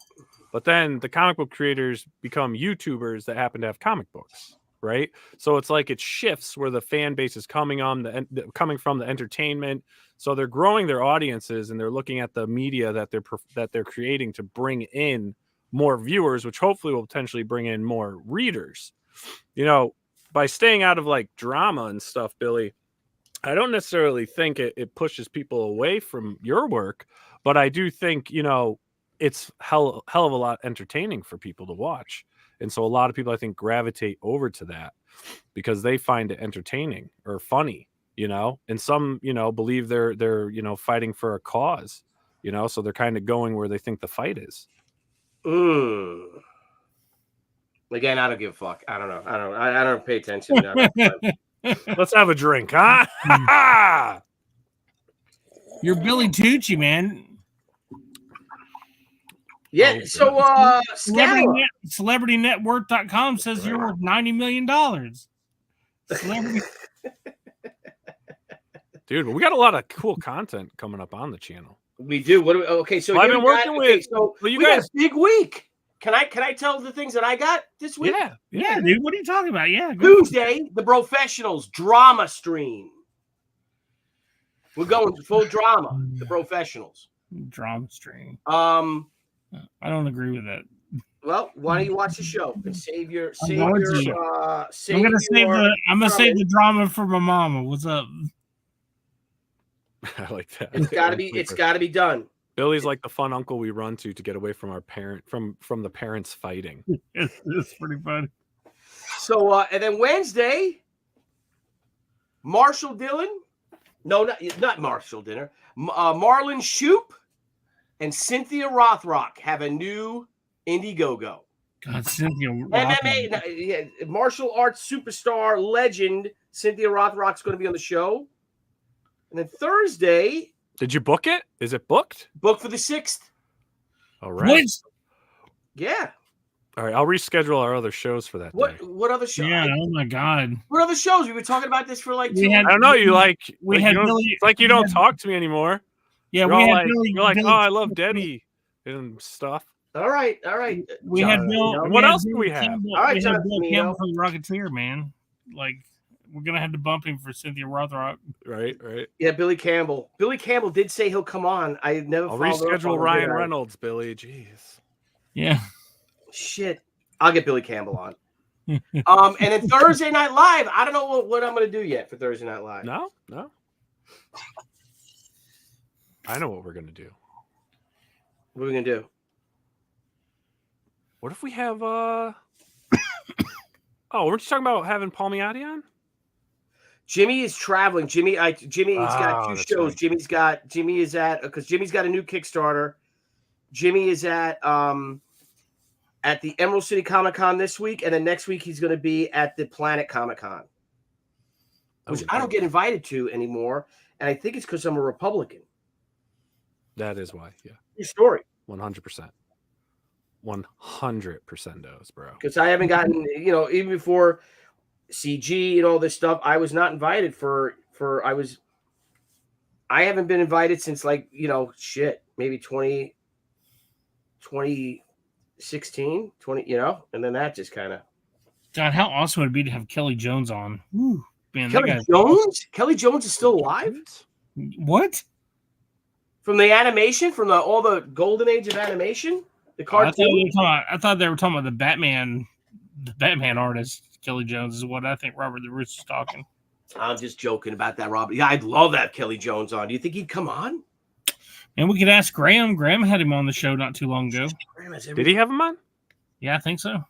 but then the comic book creators become YouTubers that happen to have comic books, right? So it's like it shifts where the fan base is coming from the entertainment. So they're growing their audiences and they're looking at the media that they're creating to bring in more viewers, which hopefully will potentially bring in more readers. By staying out of drama and stuff, Billy, I don't necessarily think it pushes people away from your work, but I do think, it's hell of a lot entertaining for people to watch. And so a lot of people, I think, gravitate over to that because they find it entertaining or funny, and some, believe they're fighting for a cause, so they're kind of going where they think the fight is. Again, I don't give a fuck. I don't know. I don't pay attention. Let's have a drink, huh? You're Billy Tucci, man. Yeah. So, CelebrityNetwork.com says you're worth $90 million. Dude, we got a lot of cool content coming up on the channel. We do. Okay, so I've been working with. So we got a big week. Can I tell the things that I got this week? Yeah, dude. What are you talking about? Yeah. Tuesday, the Professionals drama stream. We're going full drama. The Professionals. Drama stream. Um, I don't agree with that. well, why don't you watch the show and save your I'm going to. I'm gonna save the drama for my mama. What's up? I like that. It's gotta be done. Billy's like the fun uncle we run to get away from our from the parents fighting. It's pretty funny. So and then Wednesday, Marshall Dillon. No, not Marshall Dinner. Marlon Shoup and Cynthia Rothrock have a new Indiegogo. God, Cynthia MMA, martial arts superstar legend Cynthia Rothrock's going to be on the show. And then Thursday. Did you book it? Is it booked? Booked for the 6th. All right. Yeah. All right. I'll reschedule our other shows for that day. What other shows? Yeah. Oh my God. What other shows? We were talking about this for like 2 We had- weeks. I don't know. You Billy- it's like you don't talk to me anymore. Yeah, You're like, oh, I love Deddy and stuff. All right. We had Bill. What else do we have? Campbell, All right, we had John Bill Camino. Campbell from the Rocketeer, man. Like, we're gonna have to bump him for Cynthia Rothrock. Right. Yeah, Billy Campbell. Billy Campbell did say he'll come on. I never. I'll followed up reschedule on Ryan it. Reynolds, Billy. Jeez. Yeah. Shit. I'll get Billy Campbell on. And then Thursday Night Live. I don't know what I'm going to do yet for Thursday Night Live. No. I know what we're gonna do. What are we going to do? What if we have we're just talking about having Palmiotti on? Jimmy is traveling. Jimmy's got 2 that's shows. right. Jimmy is at, because Jimmy's got a new Kickstarter. Jimmy is at the Emerald City Comic Con this week, and then next week he's going to be at the Planet Comic Con, which I don't get invited to anymore, and I think it's because I'm a Republican. That is why. Yeah. True story. 100%. 100% does, bro. Because I haven't gotten, even before CG and all this stuff, I was not invited I haven't been invited since maybe 2016, and then that just kind of. God, how awesome would it be to have Kelly Jones on? Woo, man, Kelly Jones is still alive? What? From the animation, from all the golden age of animation? The cartoon? I thought they were talking about the Batman artist. Kelly Jones is what I think Robert the Rooster's talking. I'm just joking about that, Robert. Yeah, I'd love to have Kelly Jones on. Do you think he'd come on? And we could ask Graham. Graham had him on the show not too long ago. Did he have him on? Yeah, I think so.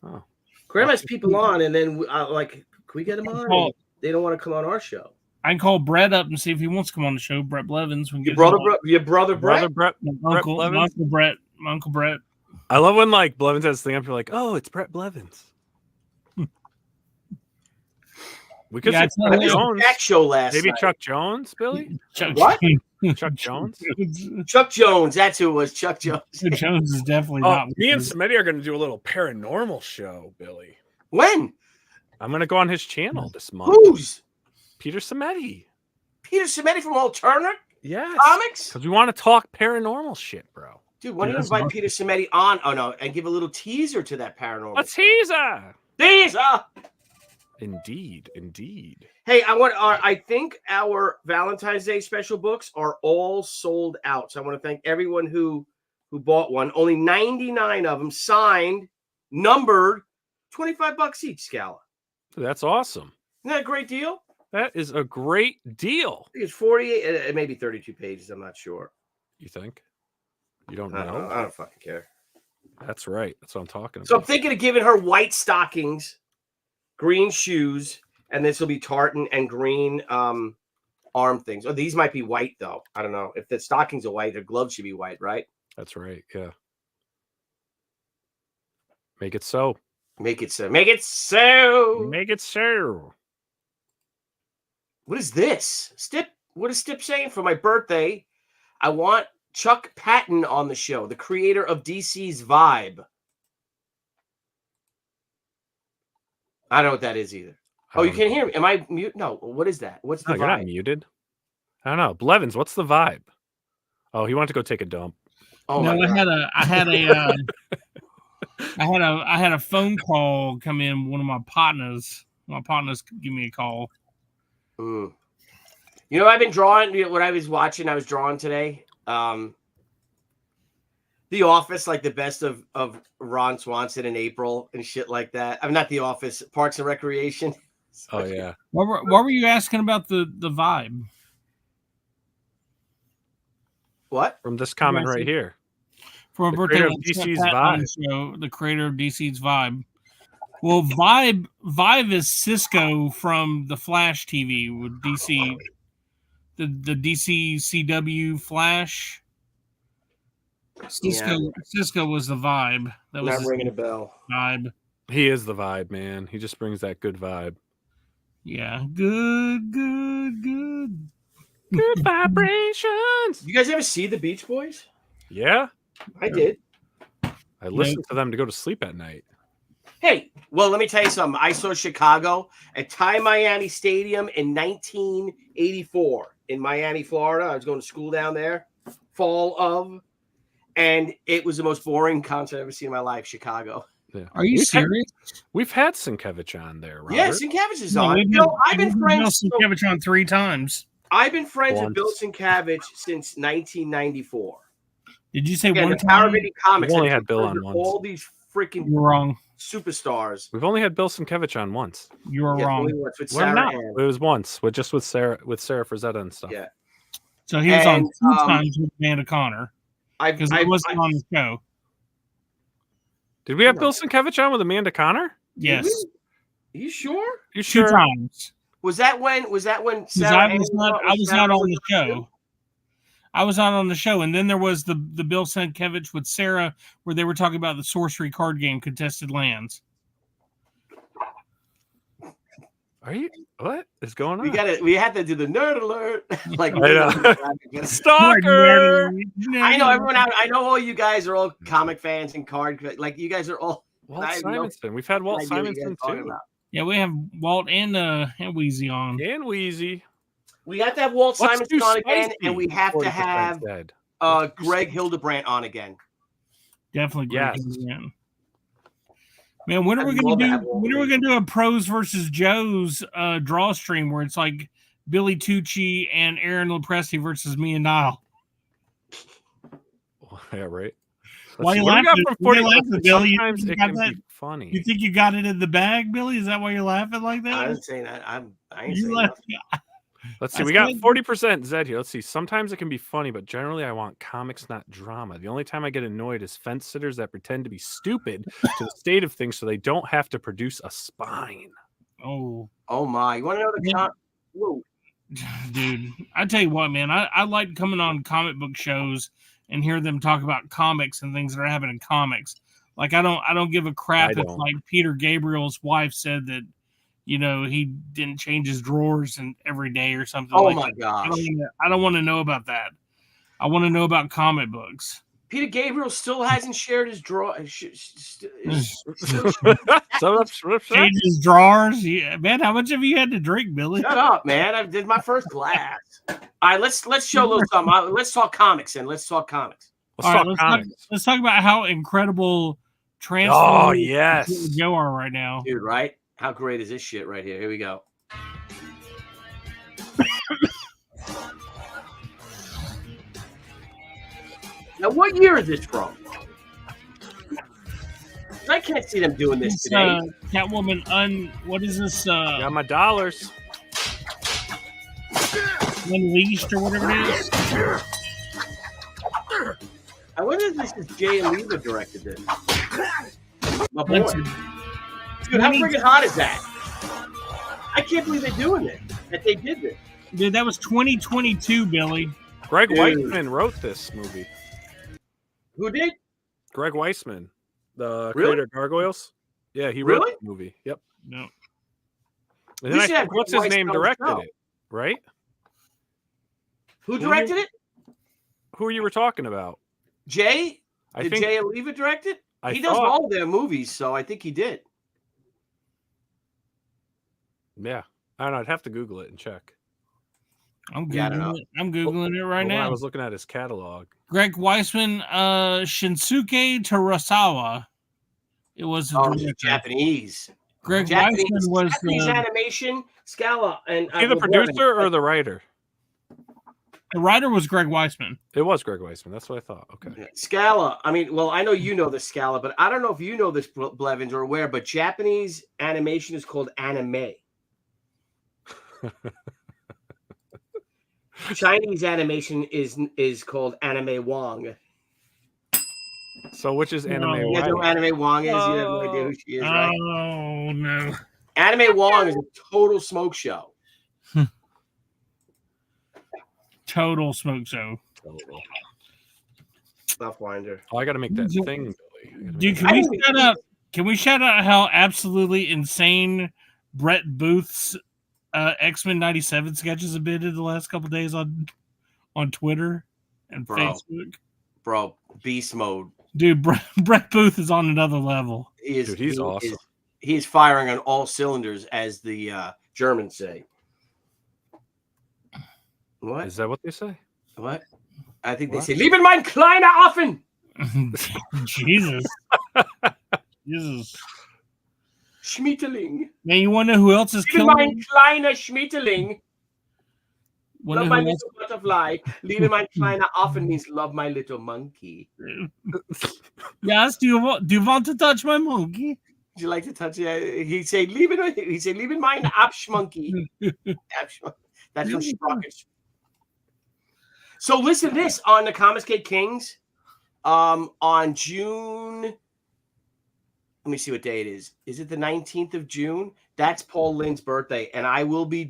Oh. Graham has people on, and then can we get him on? They don't want to come on our show. I can call Brett up and see if he wants to come on the show. Brett Blevins. Your brother Brett? My Uncle Brett. I love when Blevins has this thing up. You're like, oh, it's Brett Blevins. We could see Chuck Jones. That show last Maybe night. Chuck Jones, Billy? What? Chuck Jones? Chuck Jones. That's who it was. Chuck Jones. Chuck Jones is definitely not. Me and Smitty are going to do a little paranormal show, Billy. When? I'm going to go on his channel this month. Who's? Peter Simitti. Peter Simitti from Alternate Yes. Comics? Because we want to talk paranormal shit, bro. Dude, why don't you invite Peter Simitti on? Oh, no. And give a little teaser to that paranormal. A teaser. Teaser. Indeed. Hey, I think our Valentine's Day special books are all sold out. So I want to thank everyone who bought one. Only 99 of them signed, numbered, $25 each, Scala. That's awesome. Isn't that a great deal? That is a great deal. I think it's 48, maybe 32 pages. I'm not sure. You think? You don't know? I don't fucking care. That's right. That's what I'm talking about. So I'm thinking of giving her white stockings, green shoes, and this will be tartan and green arm things. Oh, these might be white, though. I don't know. If the stockings are white, the gloves should be white, right? That's right. Yeah. Make it so. Make it so. Make it so. Make it so. What is this? Stip? What is Stip saying? For my birthday, I want Chuck Patton on the show, the creator of DC's Vibe. I don't know what that is either. Oh, you can't hear me. Am I mute? No. What is that? What's the vibe? You're not muted. I don't know. Blevins, what's the vibe? Oh, he wanted to go take a dump. Oh, no, my God. I had a phone call come in. One of my partners give me a call. I've been drawing. What I was watching, I was drawing today. The Office, like the best of Ron Swanson in April and shit like that. I mean, not The Office, Parks and Recreation. Oh yeah. What were you asking about the vibe? What? From this comment Yes, right here. For a The birthday creator of let's get DC's Pat on the Vibe. show, the creator of DC's Vibe. Well, Vibe is Cisco from the Flash TV with DC, the DC CW Flash. Cisco was the Vibe. That was Not his ringing a bell. Vibe. He is the vibe, man. He just brings that good vibe. Yeah, good. Good vibrations. You guys ever see the Beach Boys? Yeah. I did. I listened to them to go to sleep at night. Hey, well, let me tell you something. I saw Chicago at Thai Miami Stadium in 1984 in Miami, Florida. I was going to school down there, fall of, and it was the most boring concert I've ever seen in my life, Chicago. Yeah. Are you serious? We've had Sienkiewicz on there, Robert. Yeah, Sienkiewicz is No, on. we've I've been friends. with Sienkiewicz on 3 times. I've been friends with Bill Once. Sienkiewicz since 1994. Did you say Again, one the time? Power Comics. We've only I've had Bill friends on with once. all these freaking You're wrong. superstars. We've only had Bill Sienkiewicz on once. You are Yeah, wrong. only once with Well, Sarah not. Ann. It was once with Sarah Frazetta and stuff. Yeah. So he was on And, 2 times with Amanda Connor because he wasn't on the show. Did we have No. Bill Sienkiewicz on with Amanda Connor? Yes, Are you sure? You 2 sure? times. Was that when? Because Sarah I Ann was not on the show. I was not on the show, and then there was the Bill Sienkiewicz with Sarah, where they were talking about the sorcery card game, Contested Lands. Are you? What is going on? We had to do the nerd alert. Like I know. Stalker. I know everyone out. I know all you guys are all comic fans and card. Like you guys are all. Walt I have no Simonson. We've had Walt idea what you guys Simonson are talking too. about. Yeah, we have Walt and Wheezy on. And Wheezy. We have to have Walt Let's Simonson do on again, spicy. and we have to 40% have dead. Greg Hildebrandt on again. Definitely great. Yes. Man, when are we I'd gonna love to do? have Walt When are we again. gonna do a pros versus Joe's draw stream where it's like Billy Tucci and Aaron Lepresti versus me and Nile? Yeah, right. Why see, you what do we got laughing? from Why you 40%? laughing, Billy? You Sometimes think it you can got be funny. You think you got it in the bag, Billy? Is that why you're laughing like I that? didn't say that. I ain't You saying laugh- nothing. Let's see. I We got said- 40% Zed here. Let's see. Sometimes it can be funny, but generally I want comics, not drama. The only time I get annoyed is fence sitters that pretend to be stupid to the state of things so they don't have to produce a spine. Oh, Oh my! You want to know the Yeah. Whoa. dude, I tell you what, man, I like coming on comic book shows and hear them talk about comics and things that are happening in comics. Like I don't give a crap I if don't. like Peter Gabriel's wife said that, you know, he didn't change his drawers and every day or something. Oh like my that. gosh! I don't want to know about that. I want to know about comic books. Peter Gabriel still hasn't shared his draw. Change his drawers. Yeah, man, how much have you had to drink, Billy? Shut up, man! I did my first glass. All right, let's show a little something. Let's talk comics and let's talk comics. Let's All talk right, comics. let's talk about how incredible transfer Oh, yes. Joe are right now. Dude, right? How great is this shit right here? Here we go. Now, what year is this from? I can't see them doing this This, today. Catwoman what is this? Got my dollars. Unleashed or whatever it is. I wonder if this is Jay and Leva directed this. My boy. Listen, Dude, how freaking hot is that? I can't believe they're doing this. That they did this. dude, that was 2022, Billy. Greg Dude. Weisman wrote this movie. Who did? Greg Weisman, the Really? creator of Gargoyles. Yeah, he wrote Really? the movie. Yep. No. And We then I should have think, what's Greg his name Weisman on the directed show. it, right? Who directed it? Who you were talking about? Jay? I Did think Jay and Leva direct it? I He does thought- all their movies, so I think he did. Yeah. I don't know. I'd have to Google it and check. I'm Yeah, I don't know. googling it. I'm googling it right But when I now. was looking at his catalog. Greg Weisman, Shinsuke Terasawa. It was the Oh, director. Japanese. Greg Japanese, Weisman was Japanese the. animation, Scala. And Is he the producer or the writer? The writer was Greg Weisman. It was Greg Weisman. That's what I thought. Okay. Yeah. Scala. I mean, well, I know you know the Scala, but I don't know if you know this, Blevins, or aware, but Japanese animation is called anime. Chinese animation is called anime Wong. So which is anime? You guys know who anime Wong is? You have no idea who she is, right? Oh no. Anime Wong is a total smoke show. Total smoke show. Stuff Winder. Oh, I got to make that thing, Billy. Dude, can we shout out how absolutely insane Brett Booth's X-Men 97 sketches have been in the last couple days on Twitter and Facebook? Bro, beast mode. Dude, Brett Booth is on another level. He's awesome. He's firing on all cylinders, as the Germans say. What? Is that what they say? What? I think they say, "Lieben mein kleiner Affen." Jesus. Jesus. Schmetterling. Man, you want to know who else is Lieben killing mein me? kleiner Schmetterling. Wanna Love know my who else- little butterfly. Lieben mein kleiner Affen means love my little monkey. Yes, do you want to touch my monkey? Would you like to touch it? He'd say, Lieben mein Abschmonkey. That's from Sprockets. So listen to this on the Comicsgate Kings. On June, let me see what day it is. Is it the 19th of June? That's Paul Lind's birthday, and I will be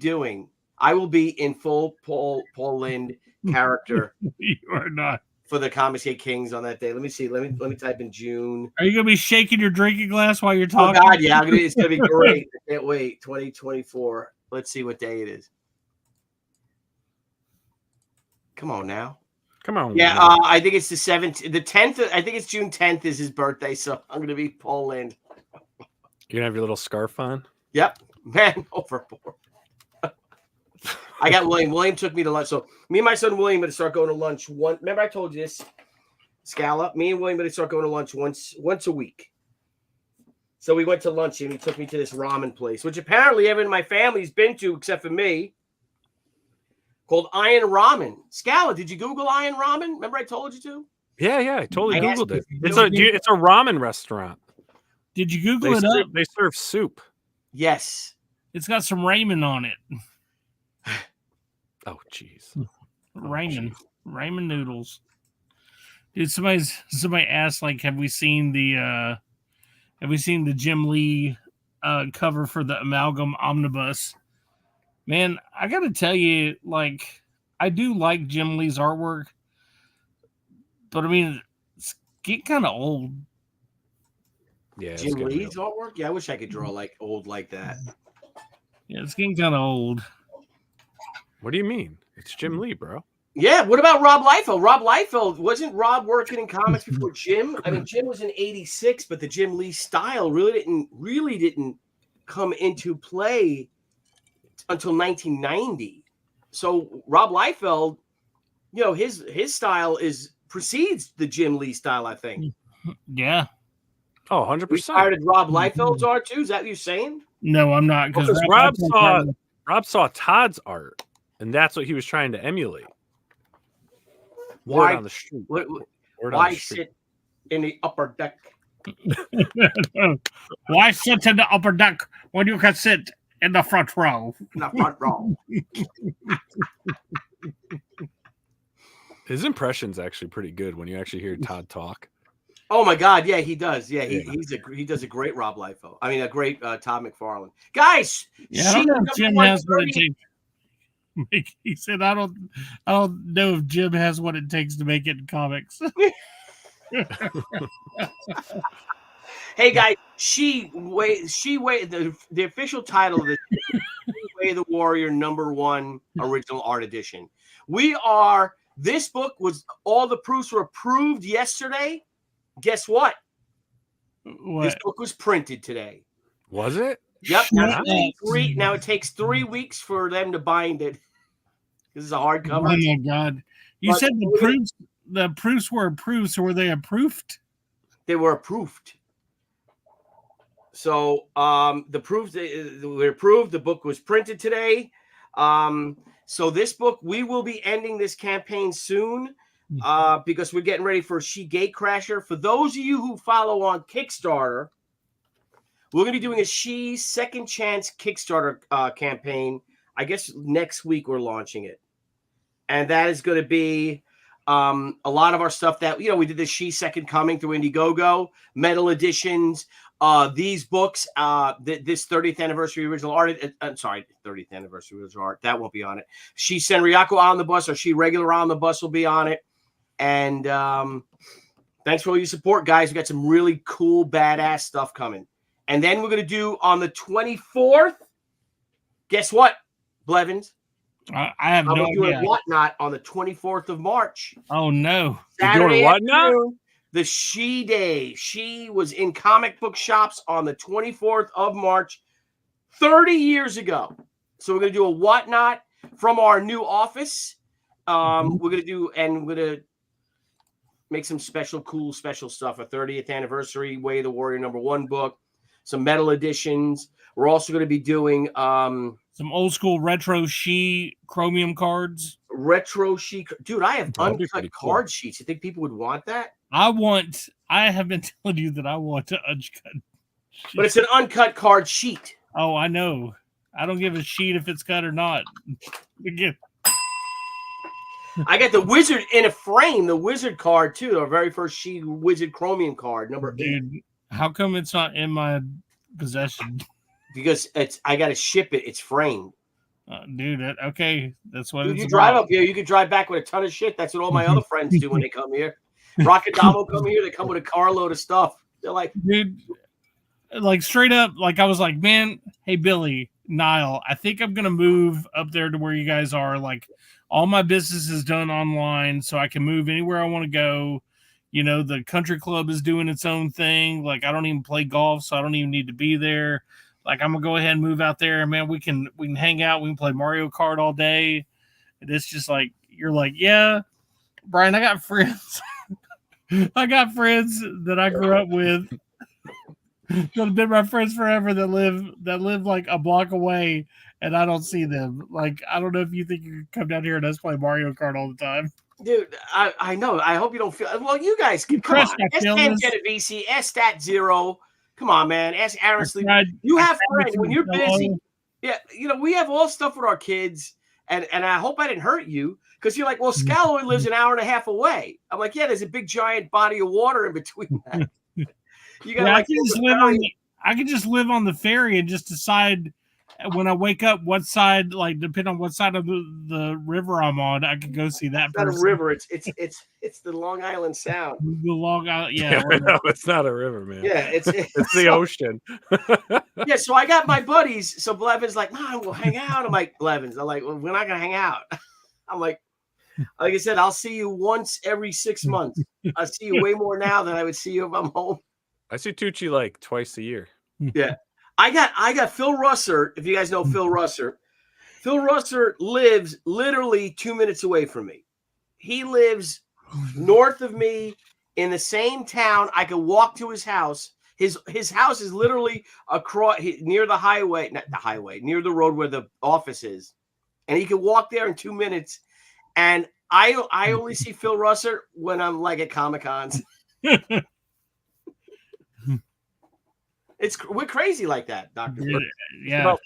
in full Paul Lind character. You are not. For the Comicsgate Kings on that day. Let me see. Let me type in June. Are you gonna be shaking your drinking glass while you're Oh talking? God, yeah, it's gonna be great. I can't wait. 2024. Let's see what day it is. Come on now. Come on. Yeah, I think it's the 7th, the 10th. I think it's June 10th is his birthday, so I'm gonna be Paul Lind. You're gonna have your little scarf on. Yep, man, overboard. I got William. William took me to lunch, so me and my son William going to start going to lunch. Remember I told you this, Scala. Me and William going to start going to lunch once a week. So we went to lunch and he took me to this ramen place, which apparently everyone in my family's been to except for me. Called Iron Ramen. Scala, did you Google Iron Ramen? Remember I told you to? Yeah, I totally I Googled it. asked It's a ramen restaurant. Did you Google it up? They serve soup. Yes. It's got some ramen on it. Oh, jeez. Ramen noodles. Dude, somebody asked, like, have we seen the Jim Lee cover for the Amalgam Omnibus? Man, I gotta tell you, like, I do like Jim Lee's artwork, but I mean, it's getting kind of old. Yeah, Jim Lee's artwork? Yeah, I wish I could draw like old like that. Yeah, it's getting kind of old. What do you mean? It's Jim Lee, bro. Yeah, what about Rob Liefeld? Rob Liefeld, wasn't Rob working in comics before Jim? I mean, Jim was in '86, but the Jim Lee style really didn't come into play until 1990. So Rob Liefeld, his style precedes the Jim Lee style, I think. Yeah. Oh, 100%. You started Rob Liefeld's art too? Is that what you're saying? No, I'm not, Because Rob saw Todd's art, and that's what he was trying to emulate. Why on the street? Why sit in the upper deck? Why sit in the upper deck when you can sit in the front row? In the front row. His impression's actually pretty good when you actually hear Todd talk. Oh my God, yeah, he does. Yeah, he does a great Rob Liefeld. I mean, a great Todd McFarlane. Guys, yeah, I don't know if Jim has what it takes. He said, "I don't know if Jim has what it takes to make it in comics." Hey guys, the official title of this Way of the Warrior #1 original art edition. This book was all the proofs were approved yesterday. Guess what? This book was printed today. Was it? Yep. Now it takes 3 weeks for them to bind it. This is a hardcover. Oh my God! You said the proofs were approved, so were they approved? They were approved. So the proofs were approved. The book was printed today. So this book, we will be ending this campaign soon because we're getting ready for She Gatecrasher. For those of you who follow on Kickstarter, we're going to be doing a She Second Chance Kickstarter campaign. I guess next week we're launching it. And that is going to be a lot of our stuff that, we did the She Second Coming through Indiegogo, metal editions, these books, this 30th anniversary original art. 30th anniversary original art. That won't be on it. She Senryaku Omnibus or She Regular Omnibus will be on it. And thanks for all your support, guys. We got some really cool, badass stuff coming. And then we're going to do on the 24th. Guess what, Blevins? I have no idea. We're doing Whatnot on the 24th of March. Oh, no. Saturday You're doing Whatnot? The She Day. She was in comic book shops on the 24th of March 30 years ago. So we're going to do a Whatnot from our new office. We're going to make some cool special stuff. A 30th anniversary Way of the Warrior #1 book. Some metal editions. We're also going to be doing some old school retro She chromium cards. Retro She. Dude, I have That'd be uncut pretty card cool. sheets. You think people would want that? I have been telling you that I want to uncut. But it's an uncut card sheet. Oh, I know. I don't give a sheet if it's cut or not. Again. I got the Wizard in a frame, the Wizard card too. Our very first She Wizard Chromium card, number 8. Dude, how come it's not in my possession? Because I got to ship it. It's framed. Dude, okay. That's what Dude, it's you about. drive up here, you could drive back with a ton of shit. That's what all my other friends do when they come here. Rockadamo come here, they come with a carload of stuff. They're like, dude, like straight up, like I was like, man, hey Billy, Nile, I think I'm gonna move up there to where you guys are. Like all my business is done online, so I can move anywhere I want to go. The country club is doing its own thing. Like I don't even play golf, so I don't even need to be there. Like I'm gonna go ahead and move out there, and man, we can hang out, we can play Mario Kart all day. And it's just like you're like, yeah, Brian, I got friends. I got friends that I grew up with that have been my friends forever that live like a block away, and I don't see them. Like I don't know if you think you can come down here and us play Mario Kart all the time. dude, I know. I hope you don't feel. Well, you guys can come on. Ask Ken Genovese, ask Stat Zero. Come on, man. Ask Aaron Sleep. You have friends when you're busy. Yeah, we have all stuff with our kids, and I hope I didn't hurt you because you're like, well, Scala lives an hour and a half away. I'm like, yeah, there's a big giant body of water in between that. You got I can just live on the ferry and just decide when I wake up what side, like depending on what side of the river I'm on, I can go see that. It's not a river. It's the Long Island Sound. The Long Island, yeah. No, it's not a river, man. Yeah, it's the ocean. Yeah, so I got my buddies. So Blevins like, man, we'll hang out. I'm like, Blevins. I'm like, well, we're not gonna hang out. I'm like I said, I'll see you once every 6 months. I see you way more now than I would see you if I'm home. I see Tucci like twice a year. Yeah. I got Phil Russer. If you guys know Phil Russer lives literally 2 minutes away from me. He lives north of me in the same town. I could walk to his house. His house is literally across near the highway, not the highway, near the road where the office is, and he could walk there in 2 minutes. And I only see Phil Russer when I'm like at Comic-Cons. We're crazy like that, Dr. Yeah.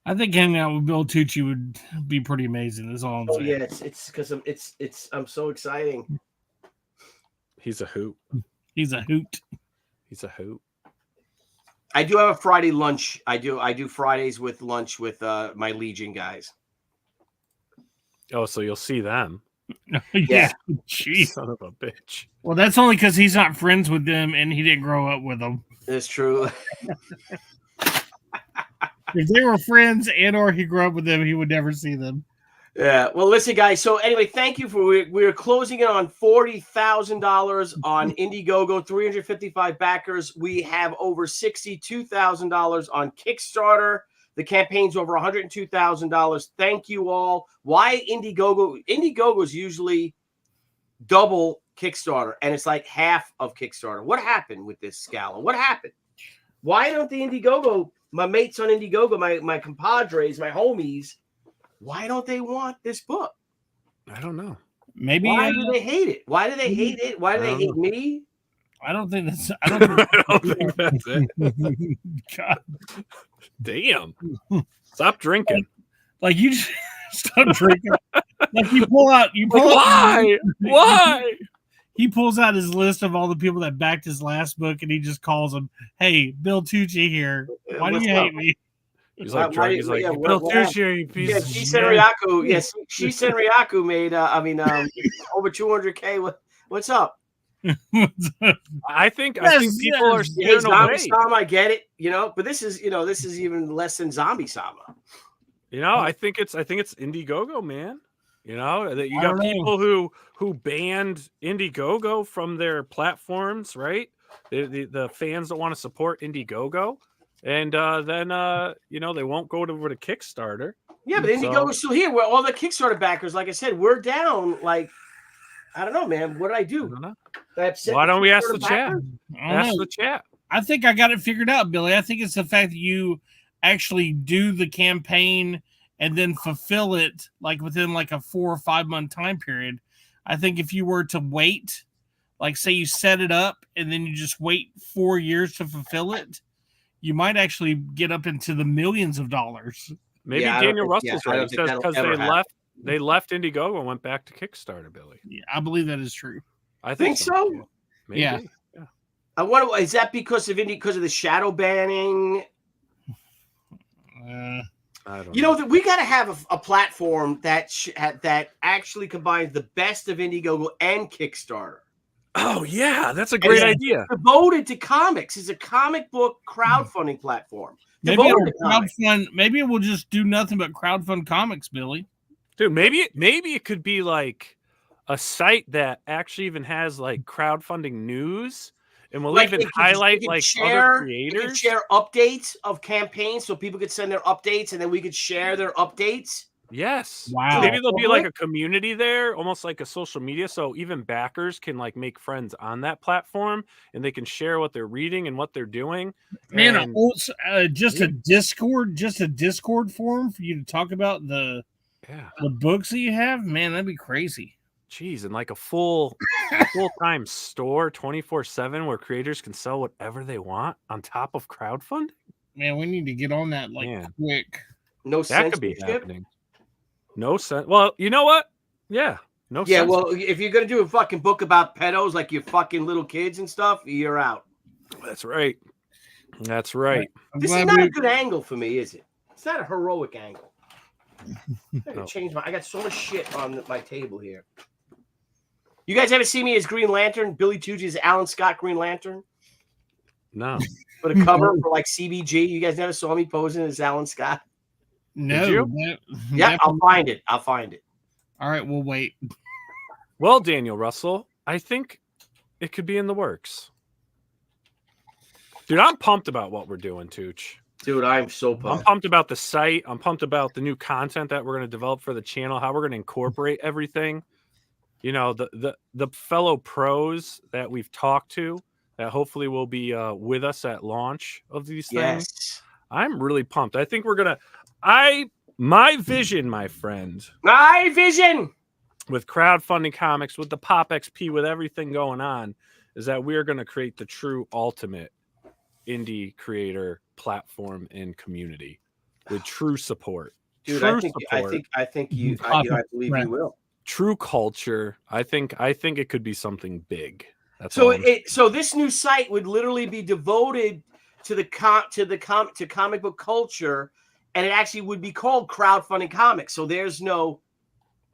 I think hanging out with Bill Tucci would be pretty amazing. That's all I'm saying. Yeah, it's because I'm so exciting. He's a hoot. He's a hoot. He's a hoot. I do have a Friday lunch. I do Fridays with lunch with my Legion guys. Oh, so you'll see them. Yeah. Jeez. Son of a bitch. Well, that's only because he's not friends with them and he didn't grow up with them. That's true. If they were friends and or he grew up with them, he would never see them. Yeah. Well, listen, guys. So anyway, thank you we're closing in on $40,000 on Indiegogo, 355 backers. We have over $62,000 on Kickstarter. The campaign's over $102,000. Thank you all. Why Indiegogo? Indiegogo is usually double Kickstarter, and it's like half of Kickstarter. What happened with this Scala? What happened? Why don't the Indiegogo my mates on Indiegogo, my compadres, my homies, why don't they want this book? I don't know. Maybe Why do they hate it? Why do they hate it? Why do they hate me? I don't think that's. I don't think, I don't think that's it. God, Damn. Stop drinking. like you just stop drinking. Like you pull out. Why? Why? He pulls out his list of all the people that backed his last book, and he just calls them, "Hey, Bill Tucci here. Why do What's you up? hate me?" He's like, Why- he's like, yeah, Bill what Tucci, you piece Yeah, of she shit. Senryaku. Yes, she Senryaku made. Over 200K. What's up? I think Yes, people are Hey, steering Zombie away. Sama, I get it, but this is even less than Zombie Sama. I think it's Indiegogo, man. That you I got don't know. people who banned Indiegogo from their platforms, right? The fans don't want to support Indiegogo, and then they won't go over to Kickstarter. Yeah, but Indiegogo's still here. Where all the Kickstarter backers, like I said, we're down. Like, I don't know, man. What did I I do? don't know. I upset Why the don't we ask Kickstarter the chat? backers? I don't Ask know. the chat. I think I got it figured out, Billy. I think it's the fact that you actually do the campaign and then fulfill it like within like a 4 or 5 month time period. I think if you were to wait, like say you set it up and then you just wait 4 years to fulfill it, you might actually get up into the millions of dollars. Maybe Yeah, I don't Daniel think- Russell's I right. don't He think says that'll because ever happen. they left Indiegogo and went back to Kickstarter, Billy. Yeah, I believe that is true. I Think so? Yeah. Maybe. Yeah. I wonder, is that because of the shadow banning? Uh, I don't know. That we got to have a platform that that actually combines the best of Indiegogo and Kickstarter. Oh yeah, that's a great it's idea. Devoted to comics. It's a comic book crowdfunding platform. maybe Devoted it'll to comics. crowdfund. Maybe it will just do nothing but crowdfund comics, Billy. Dude, maybe it could be like a site that actually even has like crowdfunding news and will Like, even it could- highlight it could like share- other It could creators. share updates of campaigns, so people could send their updates, and then we could share their updates. Yes. Wow. Maybe there'll be like Public? a community there, almost like a social media. So even backers can like make friends on that platform and they can share what they're reading and what they're doing. Man, And- just a Discord forum for you to talk about the yeah. books that you have. Man, that'd be crazy. Geez, and like a full-time store 24/7 where creators can sell whatever they want on top of crowdfunding. Man, we need to get on that like Man. quick. No That could be censorship. happening. No sense. Well, you know what? Yeah. No Yeah, sense. well, if you're gonna do a fucking book about pedos, like your fucking little kids and stuff, you're out. That's right. That's right. I'm This is glad not we- a good angle for me, is it? It's not a heroic angle. I gotta No. change I got so much shit on my table here. You guys ever see me as Green Lantern? Billy Tucci's Alan Scott Green Lantern No. for the cover for like CBG. You guys never saw me posing as Alan Scott? No. you? Yeah, I'll find it. I'll find it. All right, we'll wait. Well, Daniel Russell, I think it could be in the works. Dude, I'm pumped about what we're doing, Tooch. Dude, I'm so I'm pumped. pumped about the site. I'm pumped about the new content that we're going to develop for the channel, how we're going to incorporate everything. The fellow pros that we've talked to that hopefully will be with us at launch of these things. Yes. I'm really pumped. I think we're going to my vision, my friend, My vision. with crowdfunding comics, with the Pop XP, with everything going on, is that we are going to create the true ultimate indie creator platform and community with true support. Dude, true I think you I believe you will. True culture. I think it could be something big. That's So all I'm- so this new site would literally be devoted to comic book culture, and it actually would be called crowdfunding comics. So there's no,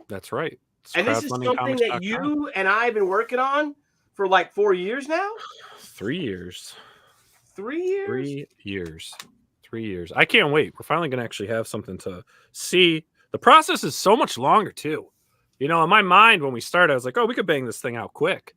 that's right. It's and this is something that crowdfundingcomics.com. you and I have been working on for like 4 years now. 3 years. 3 years. 3 years. 3 years. I can't wait. We're finally going to actually have something to see. The process is so much longer too. In my mind when we started, I was like, "Oh, we could bang this thing out quick."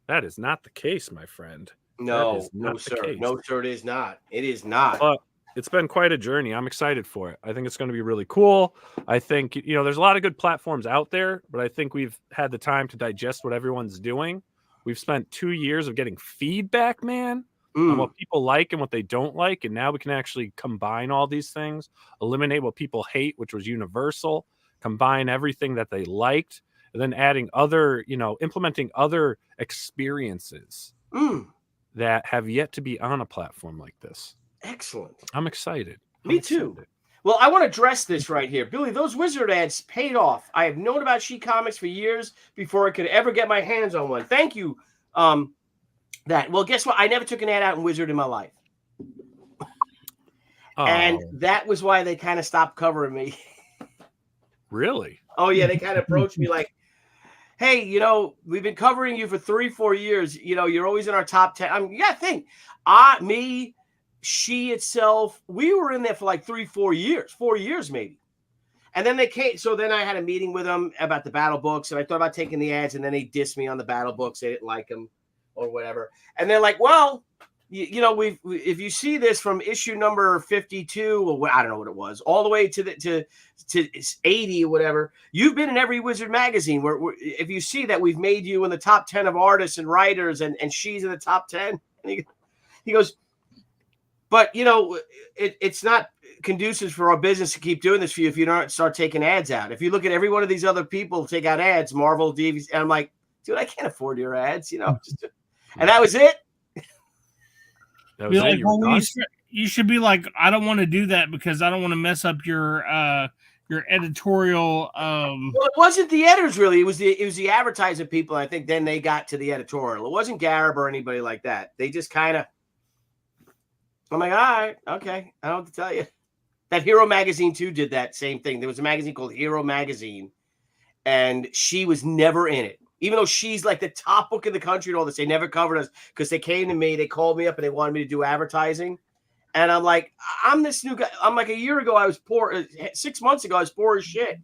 That is not the case, my friend. No, is no, not the sir. case. No, sir. It is not. It is not. But it's been quite a journey. I'm excited for it. I think it's going to be really cool. I think, there's a lot of good platforms out there, but I think we've had the time to digest what everyone's doing. We've spent 2 years of getting feedback, man. on what people like and what they don't like, and now we can actually combine all these things, eliminate what people hate, which was universal, combine everything that they liked, and then adding other, implementing other experiences that have yet to be on a platform like this. Excellent. I'm excited. Me too. Well, I want to address this right here. Billy, those Wizard ads paid off. I have known about She Comics for years before I could ever get my hands on one. Thank you. Well, guess what? I never took an ad out in Wizard in my life. And that was why they kind of stopped covering me. Really? Oh, yeah. They kind of approached me like, hey, we've been covering you for 3-4 years. You're always in our top 10. You got to think. Me, She itself, we were in there for like 4 years maybe. And then they came. So then I had a meeting with them about the battle books, and I thought about taking the ads, and then they dissed me on the battle books. They didn't like them or whatever. And they're like, well, if you see this from issue number 52, or I don't know what it was, all the way to 80 or whatever, you've been in every Wizard magazine. Where if you see that we've made you in the top 10 of artists and writers, and she's in the top 10, and he goes, but it's not conducive for our business to keep doing this for you if you don't start taking ads out. If you look at every one of these other people take out ads, Marvel, DVC, and I'm like, dude, I can't afford your ads, and that was it. That was it. Well, you should be like, I don't want to do that because I don't want to mess up your editorial. Well, it wasn't the editors really. It was the advertising people. I think then they got to the editorial. It wasn't Garib or anybody like that. They just kind of. I'm like, all right, okay. I don't know what to tell you. That Hero Magazine too did that same thing. There was a magazine called Hero Magazine, and she was never in it. Even though she's like the top book in the country and all this, they never covered us because they came to me, they called me up, and they wanted me to do advertising. And I'm like, I'm this new guy. I'm like, a year ago, I was poor. 6 months ago, I was poor as shit.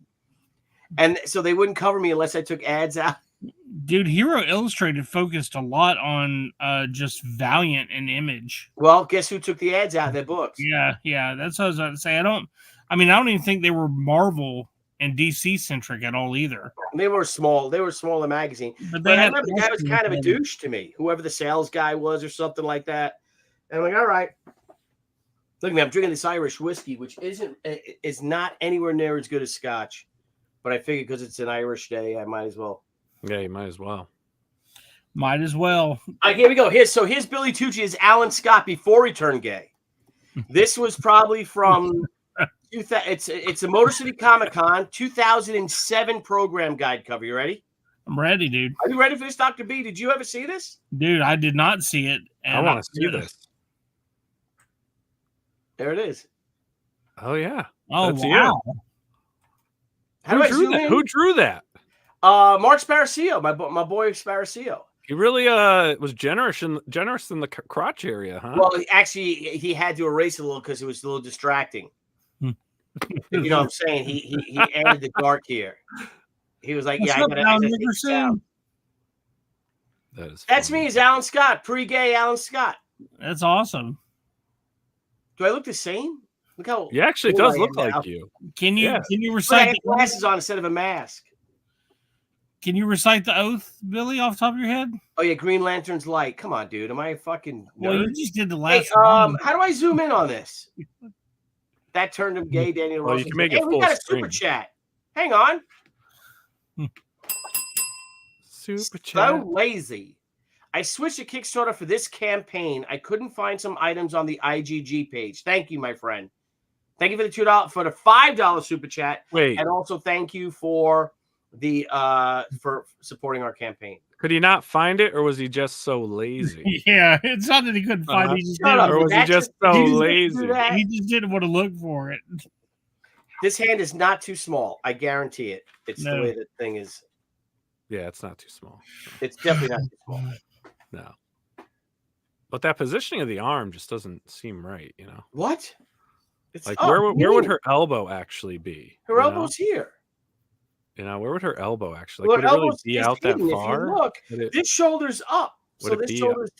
And so they wouldn't cover me unless I took ads out. Dude, Hero Illustrated focused a lot on just Valiant and Image. Well, guess who took the ads out of their books? Yeah. That's what I was about to say. I don't even think they were Marvel and DC centric at all either. They were small. They were a smaller magazine. But I remember the guy was kind of a douche to me, whoever the sales guy was or something like that. And I'm like, all right. Look at me. I'm drinking this Irish whiskey, which is not anywhere near as good as Scotch. But I figured because it's an Irish day, I might as well. Yeah, you might as well. Might as well. All right, here we go. Here's Billy Tucci as Alan Scott before he turned gay. This was probably from it's a Motor City Comic Con 2007 program guide cover. You ready? I'm ready, dude. Are you ready for this, Dr. B? Did you ever see this? Dude, I did not see it. And I want to see this. There it is. Oh yeah. Oh wow. Who drew that? Mark Sparacio, my boy Sparacio. He really was generous in the crotch area, huh? Well, he had to erase it a little because it was a little distracting. You know what I'm saying? He added the dark here. He was like, "Yeah, I gotta." That's me, as Alan Scott, pre-gay Alan Scott. That's awesome. Do I look the same? Look how he actually does look like you. Can you recite? I have glasses on instead of a mask. Can you recite the oath, Billy, off the top of your head? Oh yeah, Green Lantern's light. Come on, dude. Am I a fucking nerd? Well, you just did the last one. How do I zoom in on this? That turned him gay, Daniel. Well, you can make it full we got a screen. super chat. Hang on. Super chat. So lazy. I switched to Kickstarter for this campaign. I couldn't find some items on the IGG page. Thank you, my friend. Thank you for the $5 super chat. Wait. And also thank you for the for supporting our campamping. Could he not find it, or was he just so lazy? Yeah, it's not that he couldn't find it. Or was he just so lazy? He just didn't want to look for it. This hand is not too small. I guarantee it. It's the way the thing is. Yeah, it's not too small. It's definitely not too small. No. But that positioning of the arm just doesn't seem right, you know? What? It's like where would her elbow actually be? Her elbow's here. You know, where would her elbow actually? Like, would it really be out that far? Look, this shoulder's up. So this shoulder's.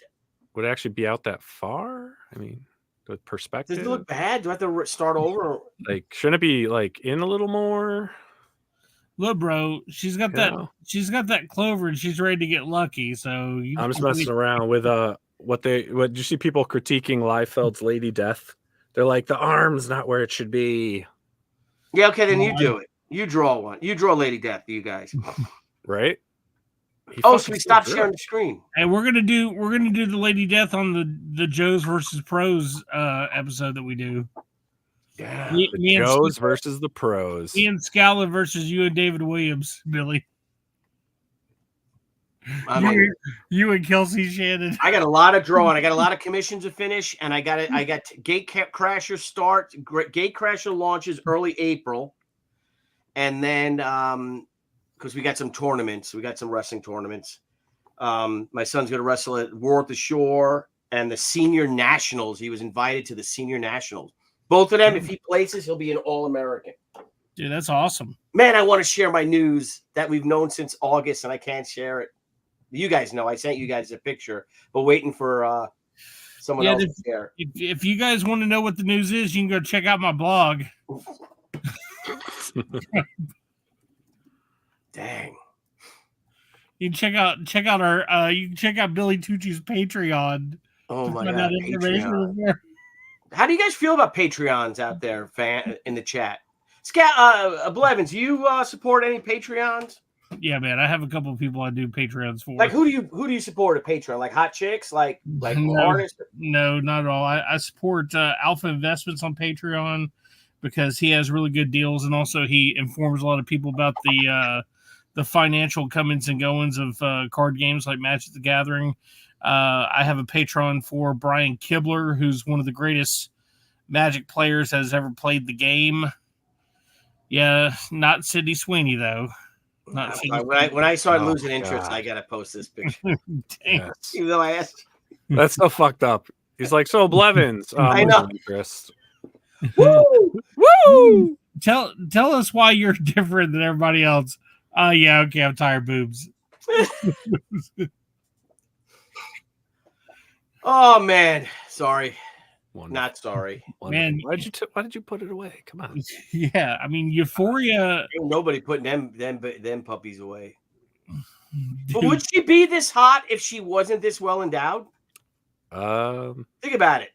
Would it actually be out that far? I mean, with perspective. Does it look bad? Do I have to start over? Like, shouldn't it be like in a little more? Look, bro, she's got that. She's got that clover, and she's ready to get lucky. So I'm just messing around with what did you see people critiquing Liefeld's Lady Death? They're like, the arm's not where it should be. Yeah, okay, then you do it. You draw one. You draw Lady Death, you guys. Right? Oh, so we stopped sharing the screen. And we're gonna do the Lady Death on the Joes versus Pros episode that we do. Yeah. The Joes versus the Pros. Me and Scala versus you and David Williams, Billy. You and Kelsey Shannon. I got a lot of drawing. I got a lot of commissions to finish, and I got Gate Crasher start. Gate Crasher launches early April, and then because we got some tournaments, we got some wrestling tournaments. My son's going to wrestle at War at the Shore and the Senior Nationals. He was invited to the Senior Nationals. Both of them, if he places, he'll be an All-American. Dude, that's awesome. Man, I want to share my news that we've known since August, and I can't share it. You guys know I sent you guys a picture, but waiting for someone else to share. If you guys want to know what the news is, you can go check out my blog. Dang. You can check out our you can check out Billy Tucci's Patreon. Oh my god. Patreon. How do you guys feel about Patreons out there, in the chat? Blevins, do you support any Patreons? Yeah, man, I have a couple of people I do Patreons for. Like who do you support a Patreon? Like hot chicks, like artists? No, not at all. I support Alpha Investments on Patreon because he has really good deals, and also he informs a lot of people about the financial comings and goings of card games like Magic the Gathering. I have a Patreon for Brian Kibler, who's one of the greatest Magic players that has ever played the game. Yeah, not Sydney Sweeney though. When I started losing interest, I gotta post this picture. Yes. Even though I asked, that's so fucked up. He's like, so Blevins. I know. Interest. Woo! Woo! Tell us why you're different than everybody else. Oh yeah, okay, I'm tired, boobs. Oh man, sorry. Wonderful. Not sorry. Wonderful. Man, why did you put it away? Come on. Yeah, I mean Euphoria. Ain't nobody putting them puppies away. Dude, But would she be this hot if she wasn't this well endowed? Think about it.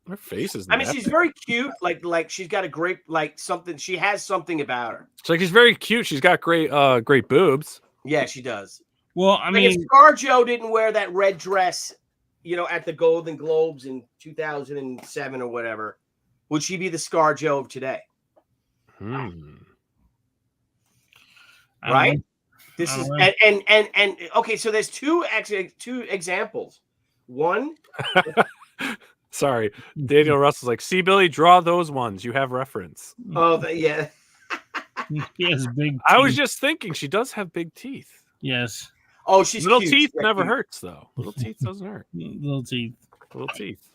Her face is. I mean, she's very cute. Like she's got a great something. She has something about her. It's like she's very cute. She's got great boobs. Yeah, she does. well, I Like if mean, ScarJo didn't wear that red dress, at the Golden Globes in 2007 or whatever, would she be the ScarJo of today? Right? This is and okay. So there's two examples. One. Sorry, Daniel Russell's like, see, Billy, draw those ones. You have reference. Oh, yeah. He has big teeth. I was just thinking she does have big teeth. Yes. Oh, she's Little cute. teeth She's never cute. hurts though. Little teeth doesn't hurt. Little teeth. Little teeth.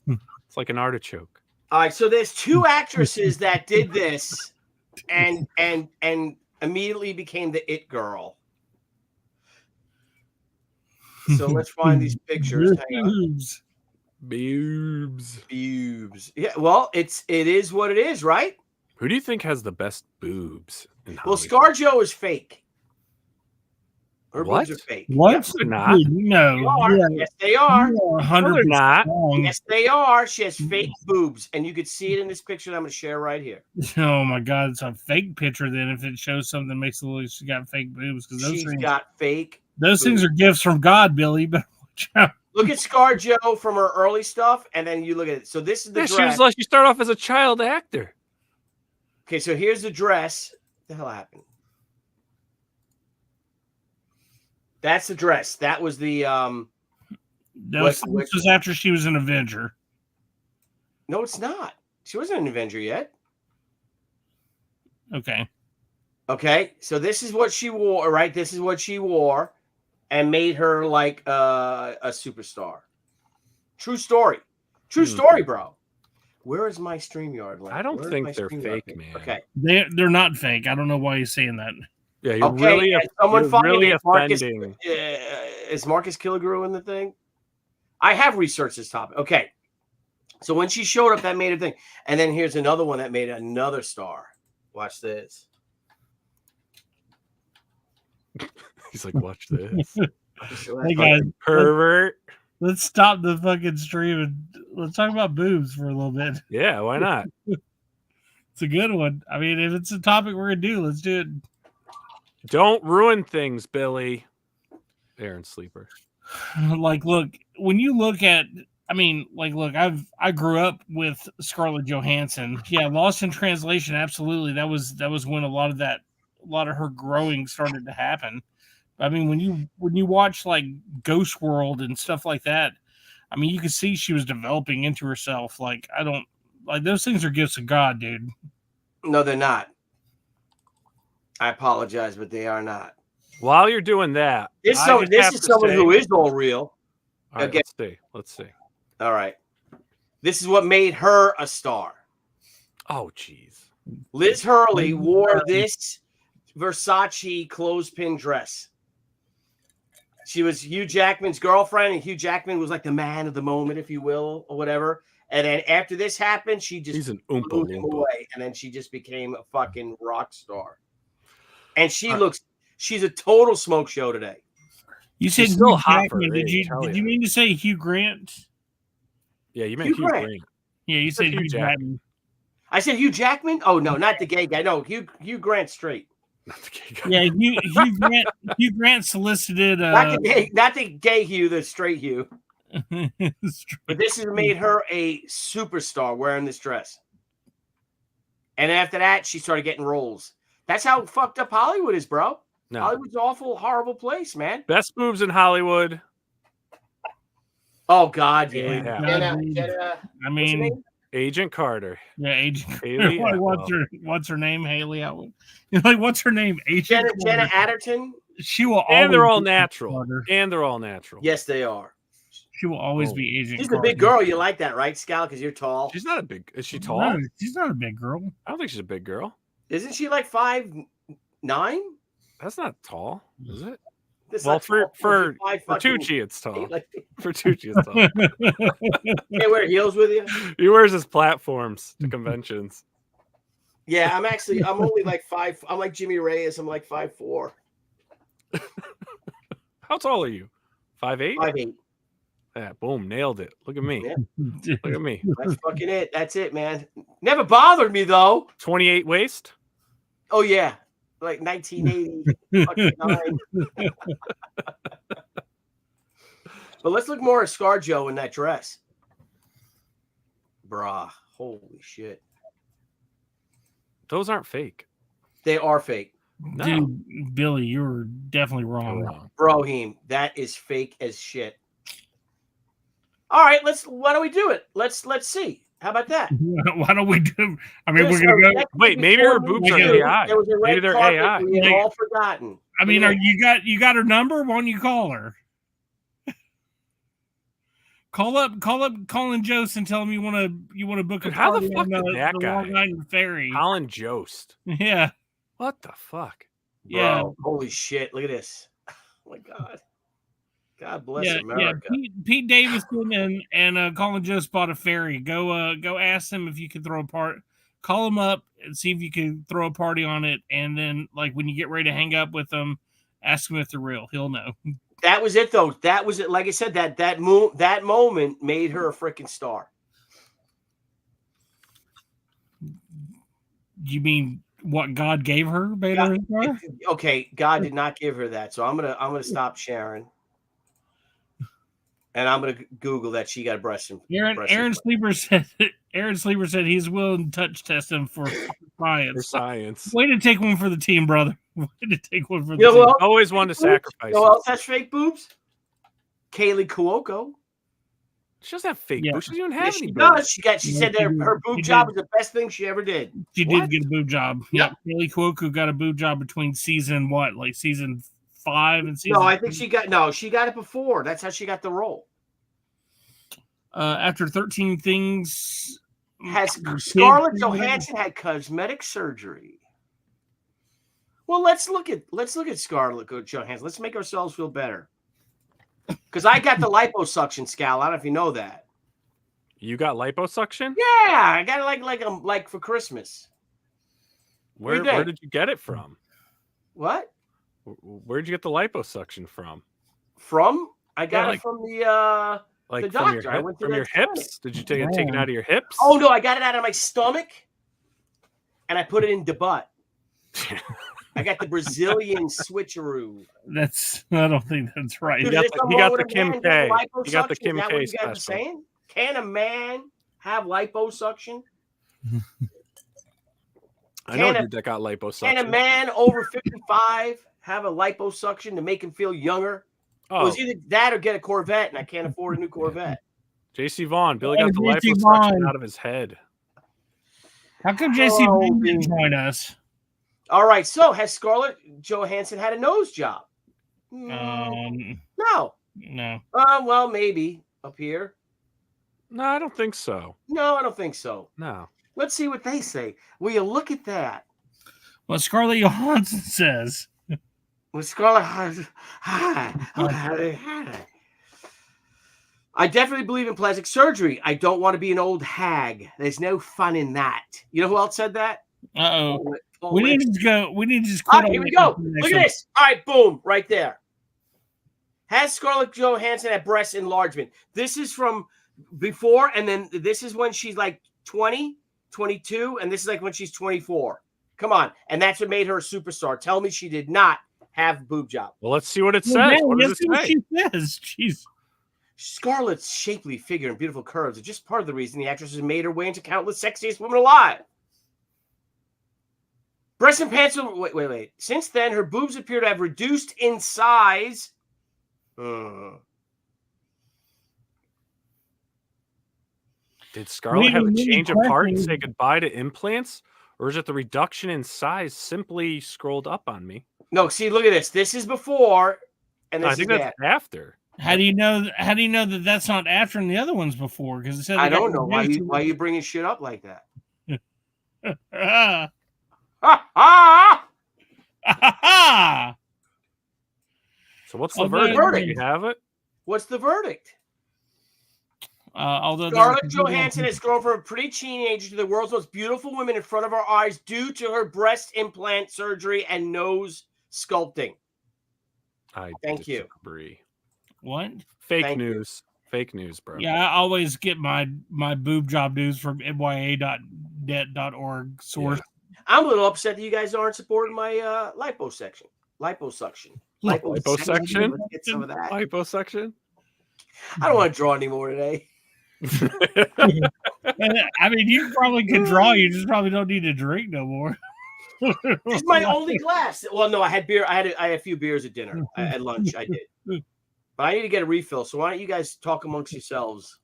It's like an artichoke. All right, so there's two actresses that did this and immediately became the it girl. So let's find these pictures. Hang on. Boobs. Yeah, well, it is what it is, right? Who do you think has the best boobs in Well, Hollywood? ScarJo is fake. Her What? boobs are fake. What? Yes, They're not. No. they are. Yes, they are. No, they're not. Yes, they are. She has fake boobs, and you could see it in this picture that I'm going to share right here. Oh my God, it's a fake picture. Then if it shows something that makes it look like she got fake boobs, because She's got fake. those things are gifts from God, Billy. But watch out. Look at ScarJo from her early stuff, and then you look at it. So this is the dress. She started off as a child actor. Okay, so here's the dress. What the hell happened? That's the dress. That was the This was after she was an Avenger. No, it's not. She wasn't an Avenger yet. Okay. Okay, so this is what she wore, right? This is what she wore and made her like a superstar. True story. True story, bro. Where is my StreamYard link? I don't Where is think my they're StreamYard fake, link? man. Okay. They're not fake. I don't know why he's saying that. Yeah, you're Okay, really, someone you're find really it. Marcus, offending. is Marcus Killigrew in the thing? I have researched this topic. Okay. So when she showed up, that made a thing. And then here's another one that made another star. Watch this. He's like, watch this. Hey guys, Pervert. let's stop the fucking stream and let's talk about boobs for a little bit. Yeah, why not? It's a good one. I mean, if it's a topic we're gonna do, let's do it. Don't ruin things, Billy. Aaron Sleeper. Like, look, when you look at, I mean, like, look, I grew up with Scarlett Johansson. Yeah, Lost in Translation, absolutely. That was when a lot of her growing started to happen. I mean, when you watch like Ghost World and stuff like that, I mean, you could see she was developing into herself. Like, I don't like those things are gifts of God, dude. No, they're not. I apologize, but they are not. While you're doing that, This I is have to someone say- who is all real. All right, Okay. let's see. All right. This is what made her a star. Oh, jeez. Liz Hurley wore this Versace clothespin dress. She was Hugh Jackman's girlfriend, and Hugh Jackman was like the man of the moment, if you will, or whatever. And then after this happened, she just He's an Oompa blew him Loompa. away, and then she just became a fucking rock star. And she's a total smoke show today. You said She's still Hugh hot for Jackman. her age, hell Did yeah. you mean to say Hugh Grant? Yeah, you meant Hugh Hugh Grant. Grant. Yeah, you said Hugh Hugh Jackman. Jackman. I said Hugh Jackman? Oh, no, not the gay guy. No, Hugh Grant straight. Not the gay guy. Yeah, Hugh Grant solicited. Not the gay Hugh, the straight Hugh. But this has made her a superstar wearing this dress. And after that, she started getting roles. That's how fucked up Hollywood is, bro. No. Hollywood's an awful, horrible place, man. Best boobs in Hollywood. Oh, God, yeah. Yeah. I mean, Agent Carter. yeah, Agent. Haley Like, Atwell. what's her name? Haley Atwell. Like, what's her name? Agent. Jenna Carter. Adderton? She will always. And they're all be natural. Carter. And they're all natural. Yes, they are. She will always Oh. be Agent. She's a Carter. big girl. You like that, right, Scala? Because you're tall. She's not a big. Is she tall? No, she's not a big girl. I don't think she's a big girl. Isn't she like 5'9"? That's not tall, is it? That's Well, not for tall. for She's for 5 fucking- Tucci, it's tall. Like, For Tucci, it's tall. can't wear heels with you? He wears his platforms to conventions. Yeah, I'm only like 5. I'm like Jimmy Reyes. I'm like 5'4", How tall are you? 5'8"? 5'8". Yeah, boom, nailed it. Look at me. Yeah. Look at me. That's fucking it. That's it, man. Never bothered me though. 28 waist. Oh yeah, like 1980. fucking 9. But let's look more at ScarJo in that dress. Brah, holy shit. Those aren't fake. They are fake. No. Dude, Billy, you were definitely You're wrong. wrong. Brohim, that is fake as shit. All right, why don't we do it? Let's see. How about that? Why don't we do? I mean, There's we're gonna a go. red Wait, maybe before her we boobs are do. AI. There was a red Maybe they're carpet AI. we had Yeah. all forgotten. I mean, you got her number? Why don't you call her? Call up Colin Jost and tell him you want to book a Dude, how the party fuck on did that the guy- Long Island Ferry. Colin Jost. Yeah, What the fuck? yeah. Bro, holy shit. Look at this. Oh my God. God bless yeah. America. Pete Davidson and Colin Jost bought a ferry. Go ask them if you can throw a part. Call them up and see if you can throw a party on it. And then, like, when you get ready to hang up with them, ask him if they're real. He'll know. That was it, though. That was it. Like I said, that moment made her a freaking star. You mean what God gave her? Made her a star? Okay, God did not give her that, so I'm gonna stop sharing, and I'm gonna Google that she got a breast. Aaron Sleeper said he's willing to touch test him for For science. science. Way to take one for the team, brother. Way to take one for the You know team. what? Always wanted to sacrifice. You know who else has fake boobs? Kaylee Cuoco. She doesn't have fake Yeah. boobs. She doesn't even Yeah, have she any does. boobs. She Yeah, said that she did. her boob She job did. was the best thing she ever did. She What? did get a boob job. Yeah. Yeah, Kaylee Cuoco got a boob job between season 5 and season. No, I think she got it before. That's how she got the role. After 13 things. Has kids- Scarlett Johansson had cosmetic surgery? Well, let's look at Scarlett Johansson. Let's make ourselves feel better. Because I got the liposuction, Scala. I don't know if you know that. You got liposuction? Yeah, I got it like for Christmas. Where you think? did you get it from? What? Where'd you get the liposuction from? From? I got Yeah, it like- from the Like The from doctor. I went to from the your clinic. hips? Did you take it taken out of your hips? Oh no, I got it out of my stomach, and I put it in the butt. I got the Brazilian switcheroo. I don't think that's right. He Dude, got is the- there he got something the wrong Kim with a man K. getting He got the liposuction? Kim Is that K what you guys are special. saying? Can a man have liposuction? I know a Can a- dude that got Can a liposuction. man over 55 have a liposuction to make him feel younger? It Oh, was either that or get a Corvette, and I can't afford a new Corvette. JC Vaughn. Billy got the JC liposuction Vaughn. out of his head. How come JC Oh, didn't dude. join us? All right, so has Scarlett Johansson had a nose job? No. No. Well, maybe up here. No, I don't think so. No, I don't think so. No. Let's see what they say. Will you look at that? What Scarlett Johansson says. With Scarlett, I definitely believe in plastic surgery. I don't want to be an old hag. There's no fun in that. You know who else said that? Uh-oh. We need to go. We need to just Ah, quit. here we go. Look at this. All right, boom, right there. Has Scarlett Johansson had breast enlargement? This is from before, and then this is when she's like 20, 22, and this is like when she's 24. Come on. And that's what made her a superstar. Tell me she did not have boob job. Well, let's see what it Well, says. man, What does let's it see what say? she says. Jeez. Scarlett's shapely figure and beautiful curves are just part of the reason the actress has made her way into countless sexiest women alive. Breast and pants. Wait. Since then, her boobs appear to have reduced in size. Did Scarlett have a Really change of heart and questions. say goodbye to implants? Or is it the reduction in size simply scrolled up on me? No, see, look at this. This is before, and No, this I think is that's after. after. How do you know? How do you know that that's not after and the other ones before? Because it said I they got don't know why reduced. you bringing shit up like that. Ah. Ha ha! Ah. So what's the Oh, verdict? verdict. Do you have it? What's the verdict? Although Scarlett Johansson has grown from a pretty teenager to the world's most beautiful woman in front of our eyes due to her breast implant surgery and nose sculpting. I Thank you. disagree. What? Fake Thank you. news. Fake news, bro. Yeah, I always get my boob job news from mya.net.org source. I'm a little upset that you guys aren't supporting my liposuction. Liposuction? Let's get some of that. Liposuction? I don't want to draw anymore today. I mean, you probably could draw. You just probably don't need to drink no more. This is my only glass. Well, no, I had beer. I had a few beers at dinner, at lunch. I did, but I need to get a refill. So why don't you guys talk amongst yourselves?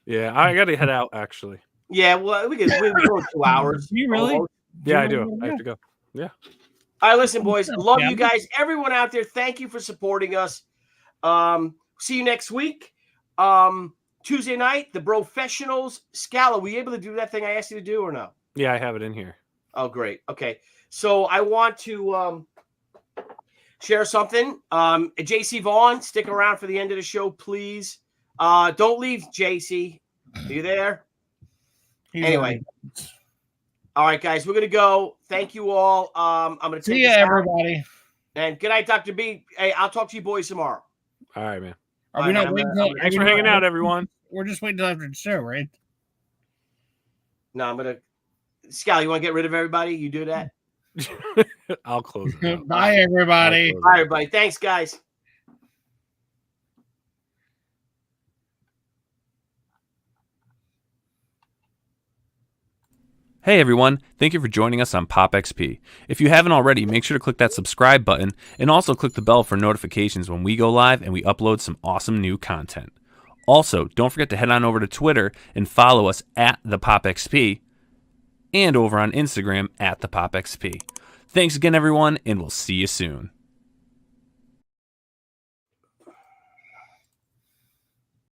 Yeah, I got to head out, actually. Yeah, well, we go 2 hours. You really? almost. Yeah, I do. I have to go. All right, listen, boys. Love Yeah. you guys. Everyone out there, thank you for supporting us. See you next week. Tuesday night, the Professionals. Scala, were you able to do that thing I asked you to do or no? Yeah, I have it in here. Oh, great. Okay. So I want to share something. JC Vaughn, stick around for the end of the show, please. Don't leave, JC. Are you there? Anyway. All right, guys, we're going to go. Thank you all. I'm going to take See ya, this out. everybody. And good night, Dr. B. Hey, I'll talk to you boys tomorrow. All right, man. Are we not I'm waiting? Thanks for hanging out, everyone. We're just waiting till after the show, right? No, I'm going to. Scal, you want to get rid of everybody? You do that? I'll close it out. Bye, everybody. I'll close it All right, everybody. Thanks, guys. Hey everyone, thank you for joining us on Pop XP. If you haven't already, make sure to click that subscribe button and also click the bell for notifications when we go live and we upload some awesome new content. Also, don't forget to head on over to Twitter and follow us at the Pop XP and over on Instagram at the Pop XP. Thanks again everyone, and we'll see you soon.